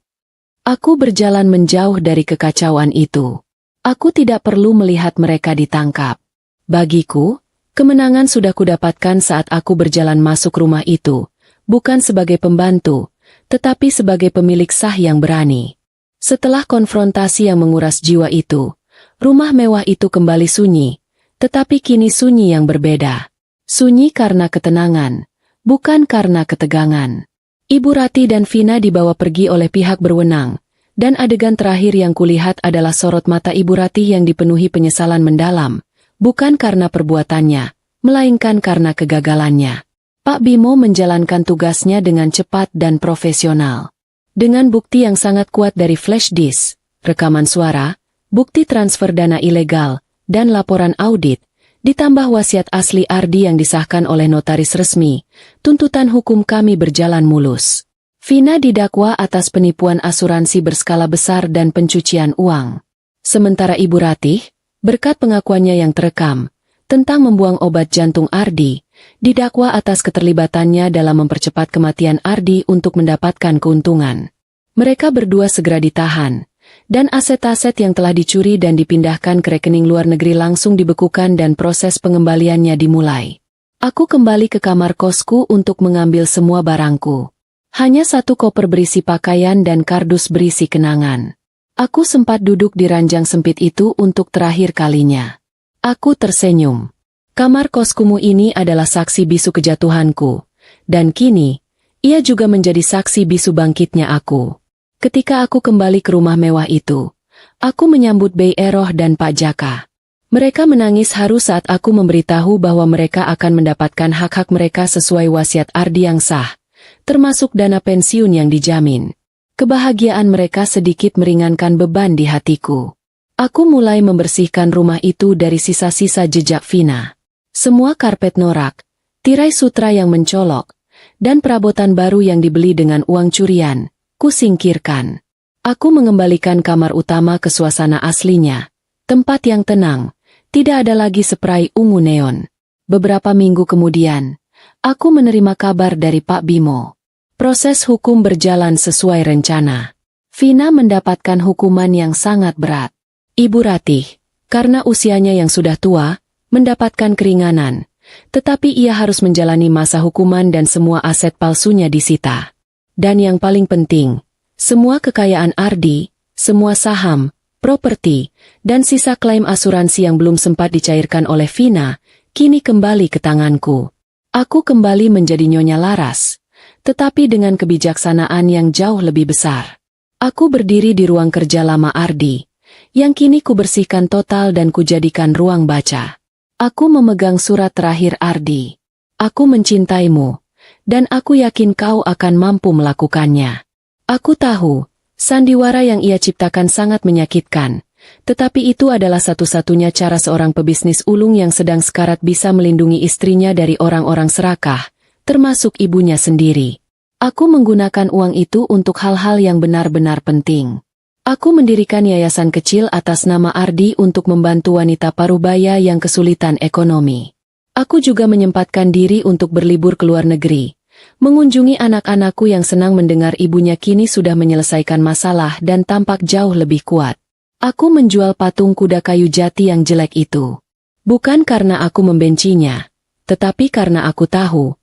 Aku berjalan menjauh dari kekacauan itu. Aku tidak perlu melihat mereka ditangkap. Bagiku, kemenangan sudah kudapatkan saat aku berjalan masuk rumah itu, bukan sebagai pembantu, tetapi sebagai pemilik sah yang berani. Setelah konfrontasi yang menguras jiwa itu, rumah mewah itu kembali sunyi, tetapi kini sunyi yang berbeda. Sunyi karena ketenangan, bukan karena ketegangan. Ibu Rati dan Vina dibawa pergi oleh pihak berwenang, dan adegan terakhir yang kulihat adalah sorot mata Ibu Rati yang dipenuhi penyesalan mendalam, bukan karena perbuatannya, melainkan karena kegagalannya. Pak Bimo menjalankan tugasnya dengan cepat dan profesional. Dengan bukti yang sangat kuat dari flash disk, rekaman suara, bukti transfer dana ilegal, dan laporan audit, ditambah wasiat asli Ardi yang disahkan oleh notaris resmi, tuntutan hukum kami berjalan mulus. Vina didakwa atas penipuan asuransi berskala besar dan pencucian uang. Sementara Ibu Ratih, berkat pengakuannya yang terekam, tentang membuang obat jantung Ardi, didakwa atas keterlibatannya dalam mempercepat kematian Ardi untuk mendapatkan keuntungan. Mereka berdua segera ditahan, dan aset-aset yang telah dicuri dan dipindahkan ke rekening luar negeri langsung dibekukan dan proses pengembaliannya dimulai. Aku kembali ke kamar kosku untuk mengambil semua barangku. Hanya satu koper berisi pakaian dan kardus berisi kenangan. Aku sempat duduk di ranjang sempit itu untuk terakhir kalinya. Aku tersenyum. Kamar koskumu ini adalah saksi bisu kejatuhanku, dan kini, ia juga menjadi saksi bisu bangkitnya aku. Ketika aku kembali ke rumah mewah itu, aku menyambut Bei Eroh dan Pak Jaka. Mereka menangis haru saat aku memberitahu bahwa mereka akan mendapatkan hak-hak mereka sesuai wasiat Ardi yang sah, termasuk dana pensiun yang dijamin. Kebahagiaan mereka sedikit meringankan beban di hatiku. Aku mulai membersihkan rumah itu dari sisa-sisa jejak Vina. Semua karpet norak, tirai sutra yang mencolok, dan perabotan baru yang dibeli dengan uang curian, kusingkirkan. Aku mengembalikan kamar utama ke suasana aslinya, tempat yang tenang, tidak ada lagi spray ungu neon. Beberapa minggu kemudian, aku menerima kabar dari Pak Bimo. Proses hukum berjalan sesuai rencana. Vina mendapatkan hukuman yang sangat berat. Ibu Ratih, karena usianya yang sudah tua, mendapatkan keringanan, tetapi ia harus menjalani masa hukuman dan semua aset palsunya disita. Dan yang paling penting, semua kekayaan Ardi, semua saham, properti, dan sisa klaim asuransi yang belum sempat dicairkan oleh Vina, kini kembali ke tanganku. Aku kembali menjadi Nyonya Laras, tetapi dengan kebijaksanaan yang jauh lebih besar. Aku berdiri di ruang kerja lama Ardi, yang kini kubersihkan total dan kujadikan ruang baca. Aku memegang surat terakhir Ardi. Aku mencintaimu, dan aku yakin kau akan mampu melakukannya. Aku tahu, sandiwara yang ia ciptakan sangat menyakitkan, tetapi itu adalah satu-satunya cara seorang pebisnis ulung yang sedang sekarat bisa melindungi istrinya dari orang-orang serakah, termasuk ibunya sendiri. Aku menggunakan uang itu untuk hal-hal yang benar-benar penting. Aku mendirikan yayasan kecil atas nama Ardi untuk membantu wanita parubaya yang kesulitan ekonomi. Aku juga menyempatkan diri untuk berlibur ke luar negeri, mengunjungi anak-anakku yang senang mendengar ibunya kini sudah menyelesaikan masalah dan tampak jauh lebih kuat. Aku menjual patung kuda kayu jati yang jelek itu. Bukan karena aku membencinya, tetapi karena aku tahu,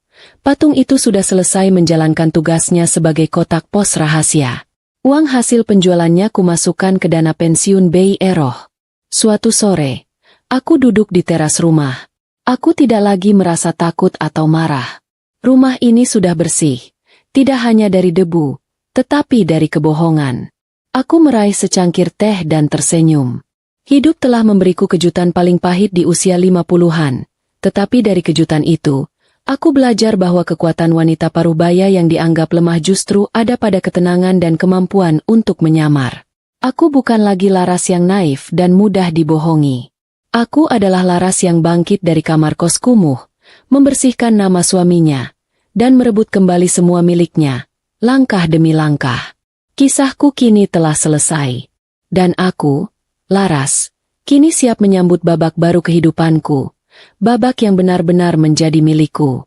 patung itu sudah selesai menjalankan tugasnya sebagai kotak pos rahasia. Uang hasil penjualannya kumasukkan ke dana pensiun Bei Eroh. Suatu sore, aku duduk di teras rumah. Aku tidak lagi merasa takut atau marah. Rumah ini sudah bersih, tidak hanya dari debu, tetapi dari kebohongan. Aku meraih secangkir teh dan tersenyum. Hidup telah memberiku kejutan paling pahit di usia 50-an, tetapi dari kejutan itu, aku belajar bahwa kekuatan wanita parubaya yang dianggap lemah justru ada pada ketenangan dan kemampuan untuk menyamar. Aku bukan lagi Laras yang naif dan mudah dibohongi. Aku adalah Laras yang bangkit dari kamar kos kumuh, membersihkan nama suaminya, dan merebut kembali semua miliknya, langkah demi langkah. Kisahku kini telah selesai. Dan aku, Laras, kini siap menyambut babak baru kehidupanku. Babak yang benar-benar menjadi milikku.